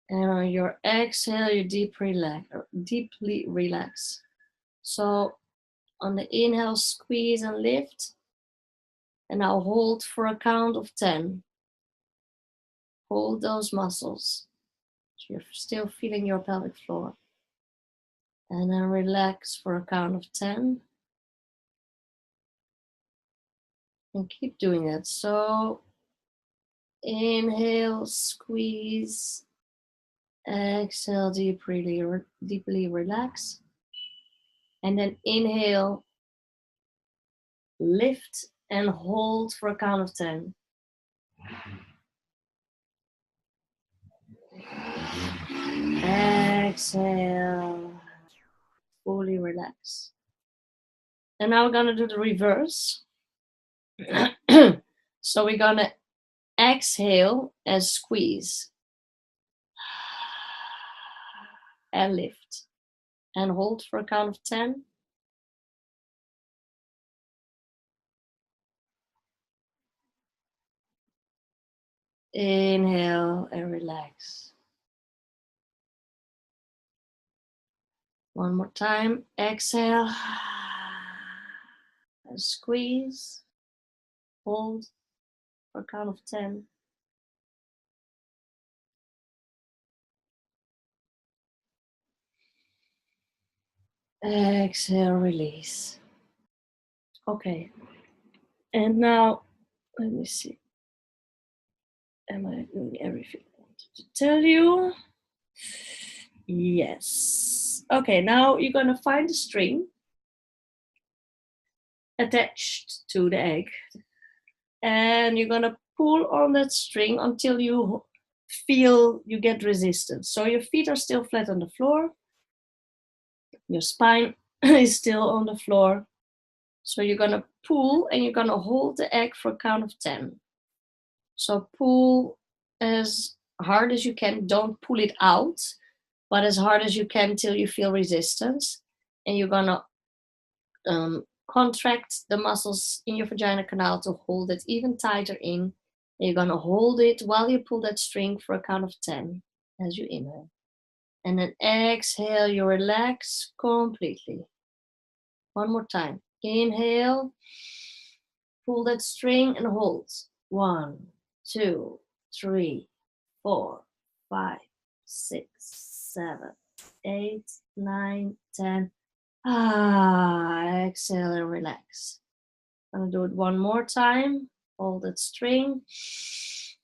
And on your exhale, you deeply relax. So on the inhale, squeeze and lift. And now hold for a count of 10. Hold those muscles. So you're still feeling your pelvic floor. And then relax for a count of 10. And keep doing it. So inhale, squeeze. Exhale, deeply relax. And then inhale, lift and hold for a count of 10. Exhale, fully relax. And now we're gonna do the reverse. So we're gonna exhale and squeeze. And lift. And hold for a count of 10. Inhale and relax. One more time. Exhale. And squeeze. Hold for a count of 10. Exhale, release. Okay. And now, let me see. Am I doing everything I wanted to tell you? Yes. Okay, now you're going to find the string attached to the egg. And you're going to pull on that string until you feel you get resistance. So your feet are still flat on the floor. Your spine is still on the floor. So you're going to pull and you're going to hold the egg for a count of 10. So pull as hard as you can. Don't pull it out, but as hard as you can till you feel resistance. And you're going to contract the muscles in your vagina canal to hold it even tighter in. And you're going to hold it while you pull that string for a count of 10 as you inhale. And then exhale, you relax completely. One more time. Inhale, pull that string and hold. 1, 2, 3, 4, 5, 6, 7, 8, 9, 10. Exhale and relax. I'm gonna do it one more time. Hold that string.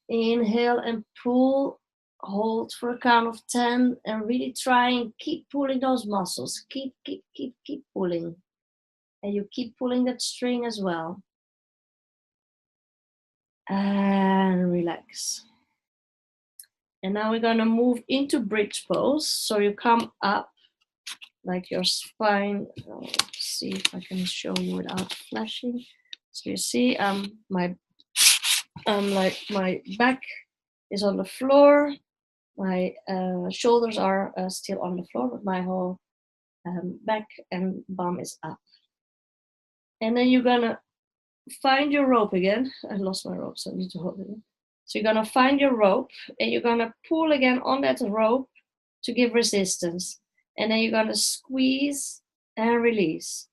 Inhale and pull. Hold for a count of 10 and really try and keep pulling those muscles. Keep pulling. And you keep pulling that string as well. And relax. And now we're gonna move into bridge pose. So you come up like your spine. Let's see if I can show you without flashing. So you see, my back is on the floor. My shoulders are still on the floor, but my whole back and bum is up. And then you're gonna find your rope again. I lost my rope, so I need to hold it again. So you're gonna find your rope and you're gonna pull again on that rope to give resistance. And then you're gonna squeeze and release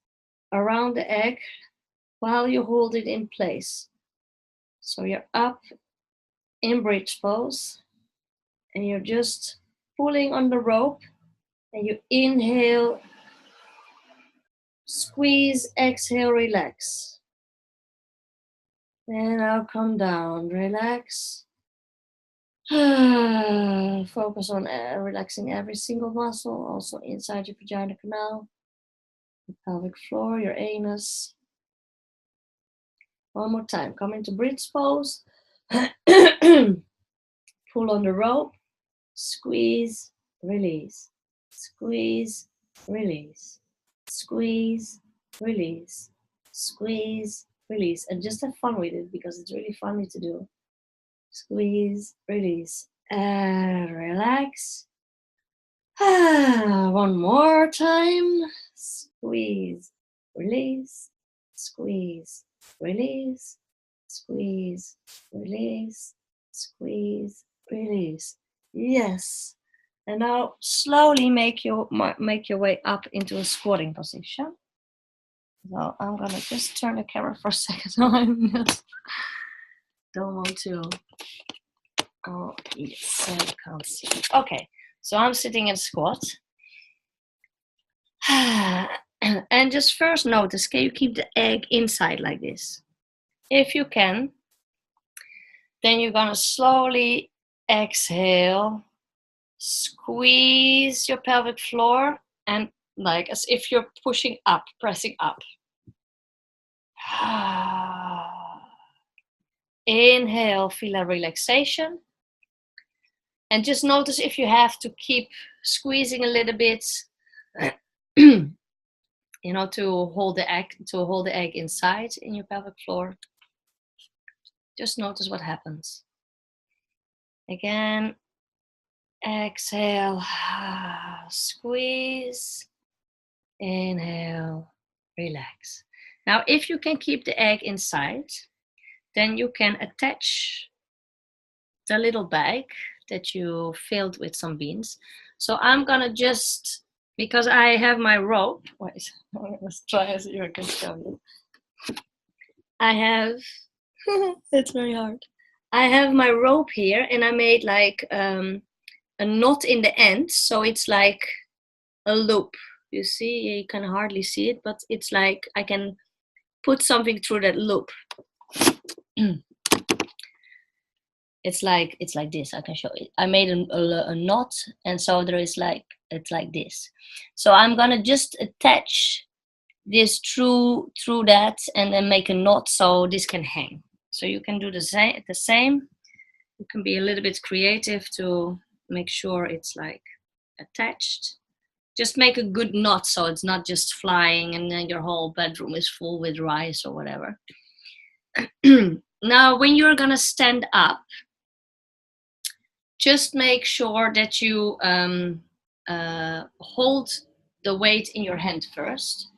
around the egg while you hold it in place. So you're up in bridge pose and you're just pulling on the rope and you inhale, squeeze, exhale, relax. And now come down, relax. Focus on relaxing every single muscle, also inside your vagina canal, the pelvic floor, your anus. One more time, come into bridge pose. Pull on the rope, squeeze, release, squeeze, release, squeeze, release, squeeze, release. And just have fun with it because it's really funny to do. Squeeze, release, and relax. One more time. Squeeze, release, squeeze, release, squeeze, release, squeeze, release. Yes. And now slowly make your way up into a squatting position. So I'm gonna just turn the camera for a second. I don't want to. Oh yes, I can't see. Okay, so I'm sitting in squat. And just first notice, can you keep the egg inside like this? If you can, then you're gonna slowly exhale, squeeze your pelvic floor, and like as if you're pushing up, pressing up. Inhale, feel a relaxation. And just notice if you have to keep squeezing a little bit, you know, to hold the egg inside in your pelvic floor. Just notice what happens. Again, exhale, squeeze, inhale, relax. Now, if you can keep the egg inside, then you can attach the little bag that you filled with some beans. So I'm gonna just, because I have my rope, wait, let's try as you can show you. I have, it's very hard. I have my rope here and I made like a knot in the end. So it's like a loop. You see, you can hardly see it, but it's like I can put something through that loop. It's like this. I can show it. I made a knot, and so there is like, it's like this. So I'm gonna just attach this through that, and then make a knot so this can hang. So you can do the same. You can be a little bit creative to make sure it's like attached. Just make a good knot so it's not just flying and then your whole bedroom is full with rice or whatever. Now, when you're gonna stand up, just make sure that you hold the weight in your hand first.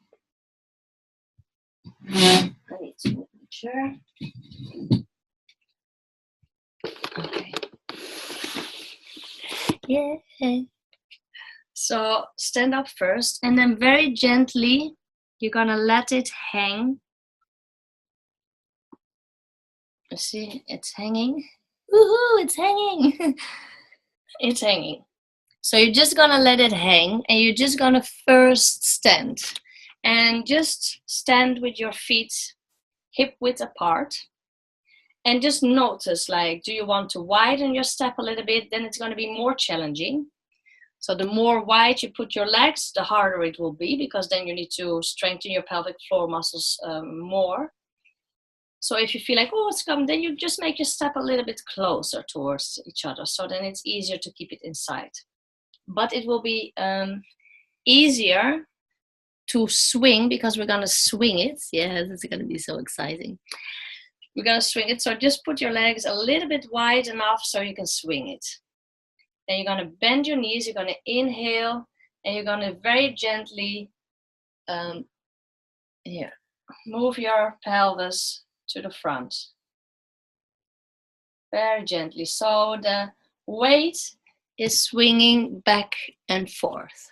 I need to move the chair. Okay. Yeah. So stand up first and then very gently You're gonna let it hang. You see, it's hanging. Woohoo, it's hanging. It's hanging. So you're just gonna let it hang, and you're just gonna first stand. And just stand with your feet hip width apart. And just notice, like, do you want to widen your step a little bit? Then it's gonna be more challenging. So the more wide you put your legs, the harder it will be, because then you need to strengthen your pelvic floor muscles more. So if you feel like, oh, it's coming, then you just make your step a little bit closer towards each other. So then it's easier to keep it inside. But it will be easier to swing, because we're going to swing it. Yeah, this is going to be so exciting. We're going to swing it. So just put your legs a little bit wide enough so you can swing it. Then you're going to bend your knees. You're going to inhale, and you're going to very gently move your pelvis to the front. Very gently. So the weight is swinging back and forth.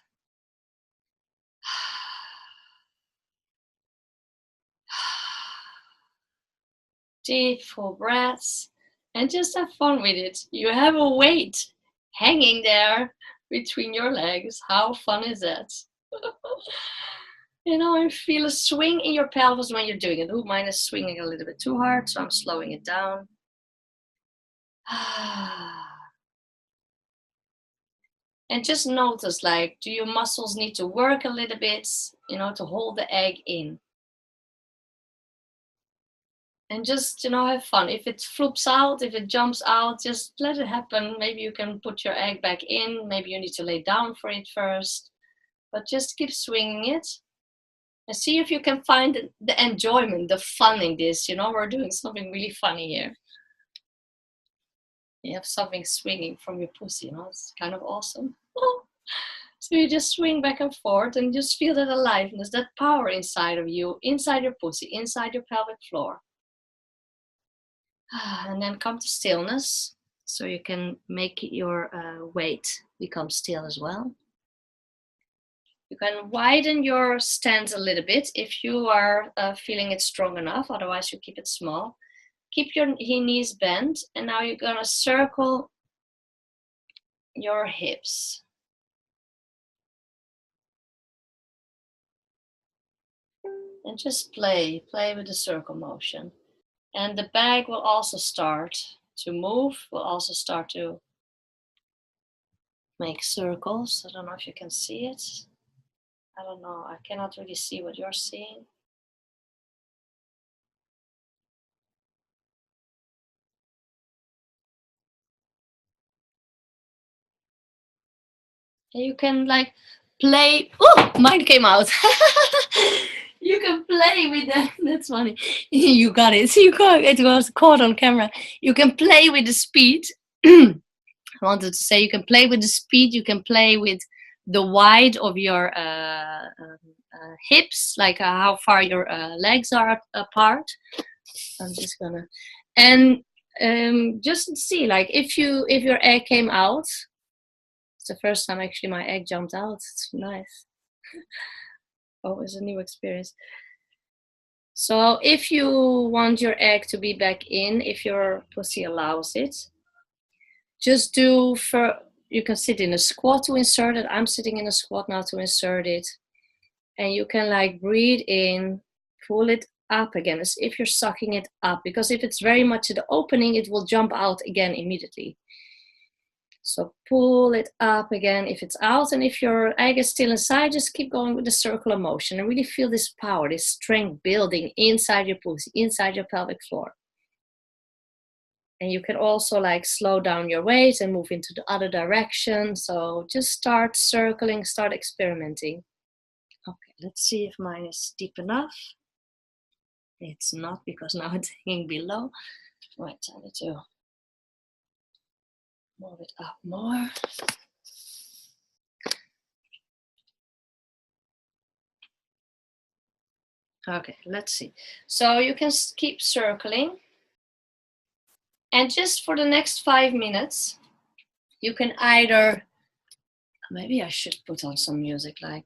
Deep, full breaths, and just have fun with it. You have a weight hanging there between your legs. How fun is that? And feel a swing in your pelvis when you're doing it. Oh, mine is swinging a little bit too hard, so I'm slowing it down. And just notice, like, do your muscles need to work a little bit, to hold the egg in? And just, have fun. If it flips out, if it jumps out, just let it happen. Maybe you can put your egg back in. Maybe you need to lay down for it first. But just keep swinging it. And see if you can find the enjoyment, the fun in this. We're doing something really funny here. You have something swinging from your pussy, it's kind of awesome. So you just swing back and forth and just feel that aliveness, that power inside of you, inside your pussy, inside your pelvic floor. And then come to stillness, so you can make your weight become still as well. You can widen your stance a little bit if you are feeling it strong enough, otherwise you keep it small. Keep your knees bent, and now you're gonna circle your hips. And just play with the circle motion. And the bag will also start to move, will also start to make circles. I don't know if you can see it. I don't know, I cannot really see what you're seeing. And you can like play. Oh, mine came out. You can play with that. That's funny. You got it. It was caught on camera. You can play with the speed. I wanted to say you can play with the speed. You can play with the wide of your hips, like how far your legs are apart. I'm just gonna and just see, like, if your egg came out. It's the first time actually my egg jumped out. It's nice. Oh, it's a new experience. So if you want your egg to be back in, if your pussy allows it, just you can sit in a squat to insert it. I'm sitting in a squat now to insert it. And you can like breathe in, pull it up again as if you're sucking it up, because if it's very much at the opening, it will jump out again immediately. So pull it up again if it's out, and if your egg is still inside, just keep going with the circular motion and really feel this power, this strength building inside your pussy, inside your pelvic floor. And you can also like slow down your weight and move into the other direction. So just start circling, start experimenting. Okay, let's see if mine is deep enough. It's not, because now it's hanging below. Wait, I need to move it up more. Okay, let's see. So you can keep circling. And just for the next 5 minutes, you can either, maybe I should put on some music, like,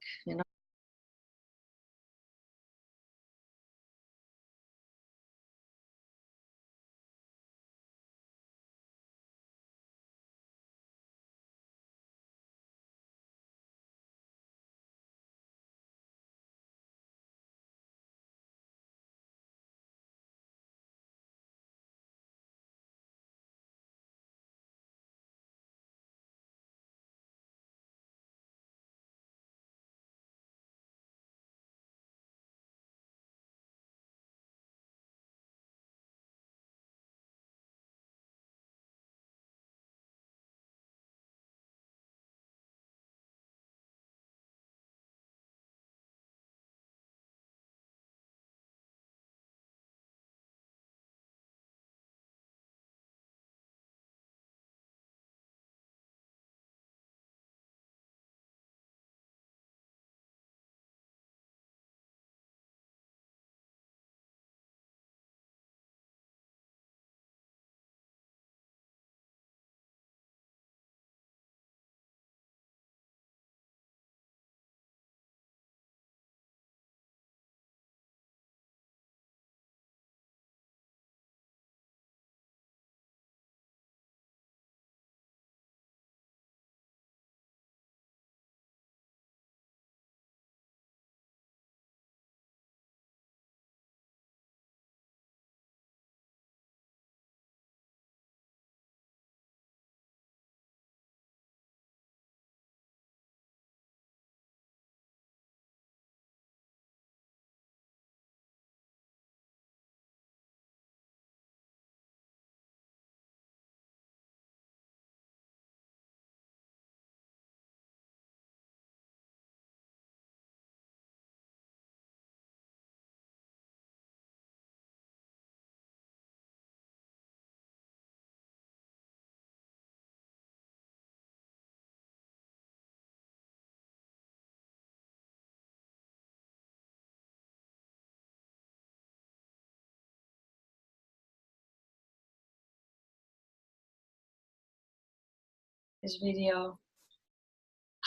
this video.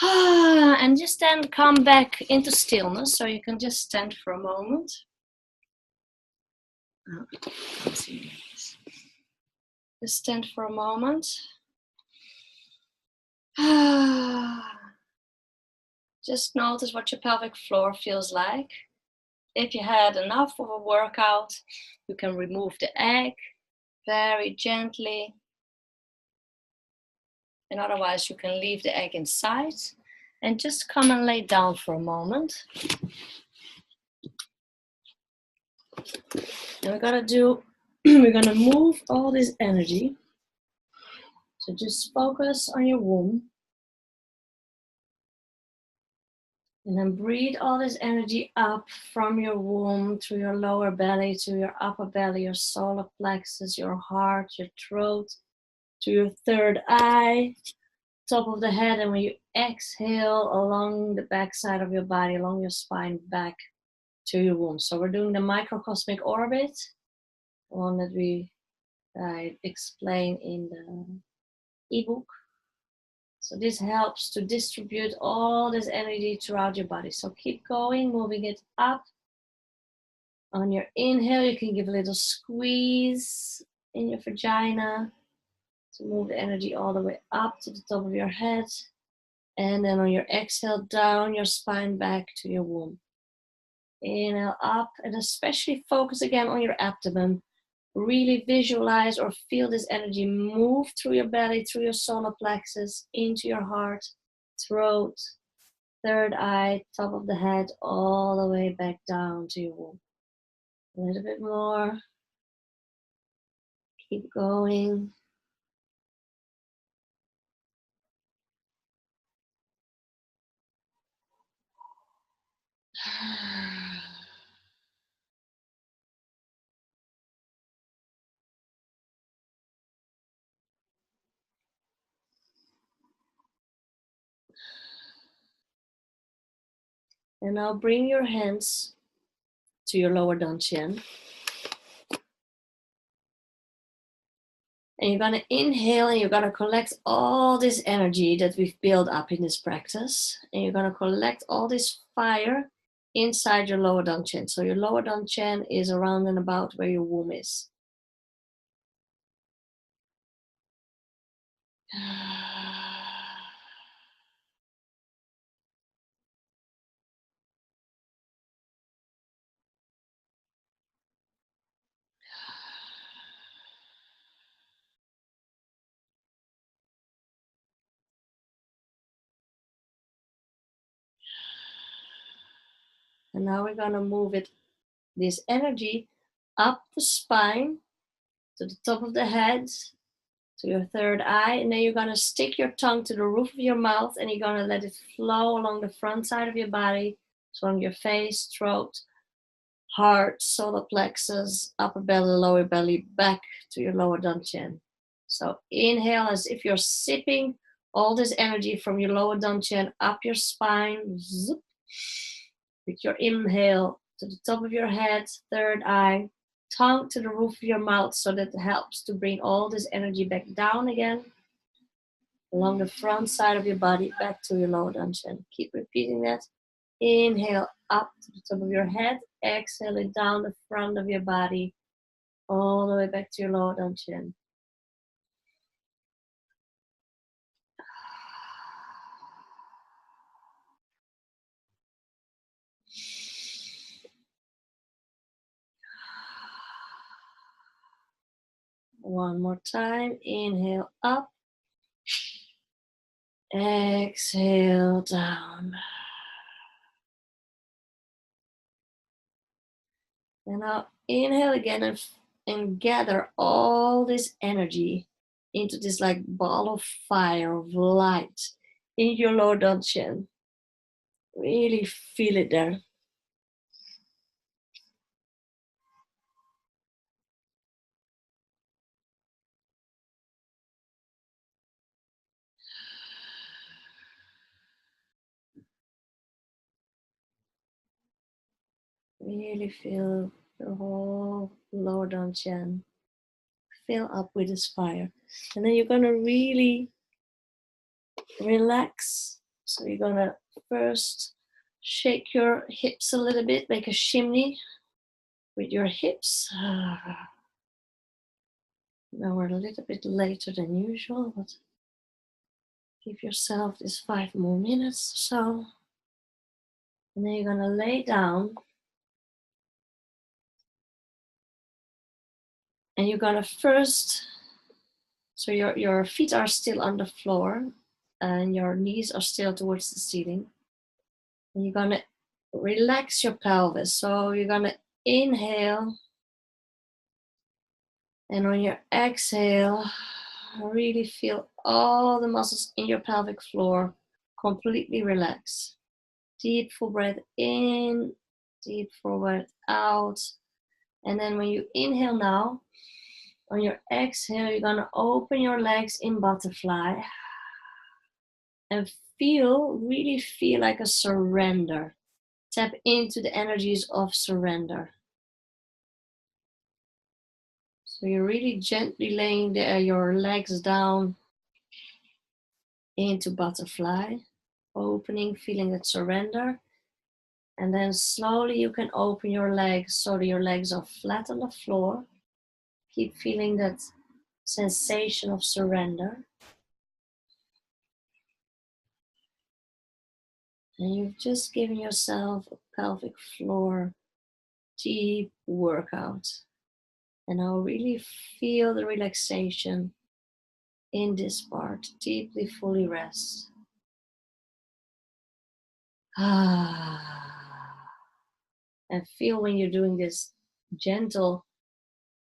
And just then come back into stillness, so you can just stand for a moment. Let's see. Just stand for a moment. Just notice what your pelvic floor feels like. If you had enough of a workout, you can remove the egg very gently. And otherwise, you can leave the egg inside and just come and lay down for a moment. And we're gonna move all this energy. So just focus on your womb. And then breathe all this energy up from your womb through your lower belly to your upper belly, your solar plexus, your heart, your throat, to your third eye, top of the head. And when you exhale along the back side of your body, along your spine, back to your womb. So we're doing the microcosmic orbit, the one that I explain in the ebook. So this helps to distribute all this energy throughout your body. So keep going, moving it up. On your inhale, you can give a little squeeze in your vagina to move the energy all the way up to the top of your head. And then on your exhale, down your spine back to your womb. Inhale up, and especially focus again on your abdomen. Really visualize or feel this energy move through your belly, through your solar plexus, into your heart, throat, third eye, top of the head, all the way back down to your womb. A little bit more. Keep going. And now bring your hands to your lower dantian. And you're going to inhale and you're going to collect all this energy that we've built up in this practice. And you're going to collect all this fire inside your lower dantian. So your lower dantian is around and about where your womb is. And now we're going to move this energy up the spine to the top of the head, to your third eye. And then you're going to stick your tongue to the roof of your mouth and you're going to let it flow along the front side of your body. So on your face, throat, heart, solar plexus, upper belly, lower belly, back to your lower dantian. So inhale as if you're sipping all this energy from your lower dantian up your spine. Zip. With your inhale to the top of your head, third eye, tongue to the roof of your mouth, so that it helps to bring all this energy back down again along the front side of your body, back to your lower dantian. Keep repeating that. Inhale up to the top of your head, exhale it down the front of your body, all the way back to your lower dantian. One more time. Inhale up. Exhale down. And now inhale again and gather all this energy into this like ball of fire, of light in your lower dantian. Really feel it there. Really feel the whole lower dantian fill up with this fire. And then you're going to really relax. So you're gonna first shake your hips a little bit, make a shimmy with your hips. Now we're a little bit later than usual, but give yourself this 5 more minutes or so. And then you're gonna lay down. And you're gonna first, so your feet are still on the floor and your knees are still towards the ceiling. And you're gonna relax your pelvis. So you're gonna inhale. And on your exhale, really feel all the muscles in your pelvic floor completely relax. Deep full breath in, deep full breath out. And then when you inhale now, on your exhale, you're gonna open your legs in butterfly and really feel like a surrender. Tap into the energies of surrender. So you're really gently laying your legs down into butterfly, opening, feeling that surrender. And then slowly you can open your legs so that your legs are flat on the floor. Keep feeling that sensation of surrender. And you've just given yourself a pelvic floor deep workout. And now really feel the relaxation in this part. Deeply, fully rest. And feel when you're doing this gentle,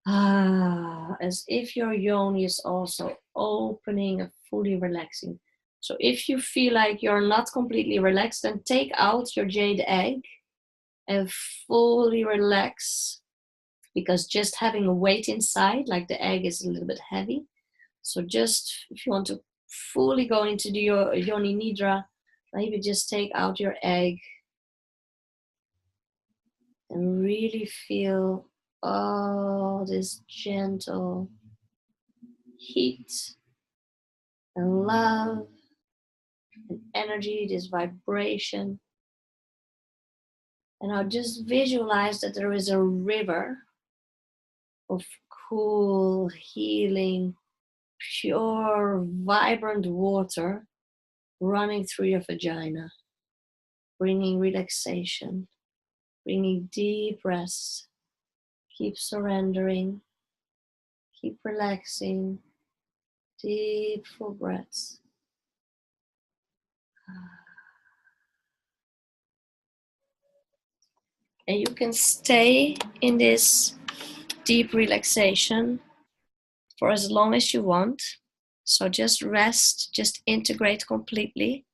as if your yoni is also opening and fully relaxing. So if you feel like you're not completely relaxed, then take out your jade egg and fully relax, because just having a weight inside, like the egg, is a little bit heavy. So just if you want to fully go into the yoni nidra, maybe just take out your egg and really feel all this gentle heat and love and energy, this vibration. And I'll just visualize that there is a river of cool, healing, pure, vibrant water running through your vagina, bringing relaxation, bringing deep rest. Keep surrendering, keep relaxing, deep full breaths. And you can stay in this deep relaxation for as long as you want. So just rest, just integrate completely.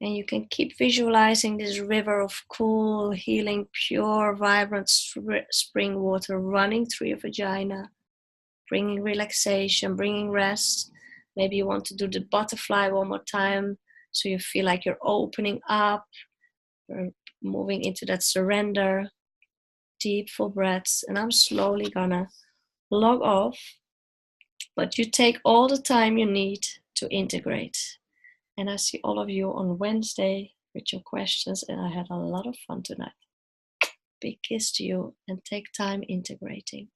And you can keep visualizing this river of cool, healing, pure, vibrant spring water running through your vagina, bringing relaxation, bringing rest. Maybe you want to do the butterfly one more time, so you feel like you're opening up, you're moving into that surrender, deep full breaths. And I'm slowly gonna log off, but you take all the time you need to integrate. And I see all of you on Wednesday with your questions, and I had a lot of fun tonight. Big kiss to you, and take time integrating.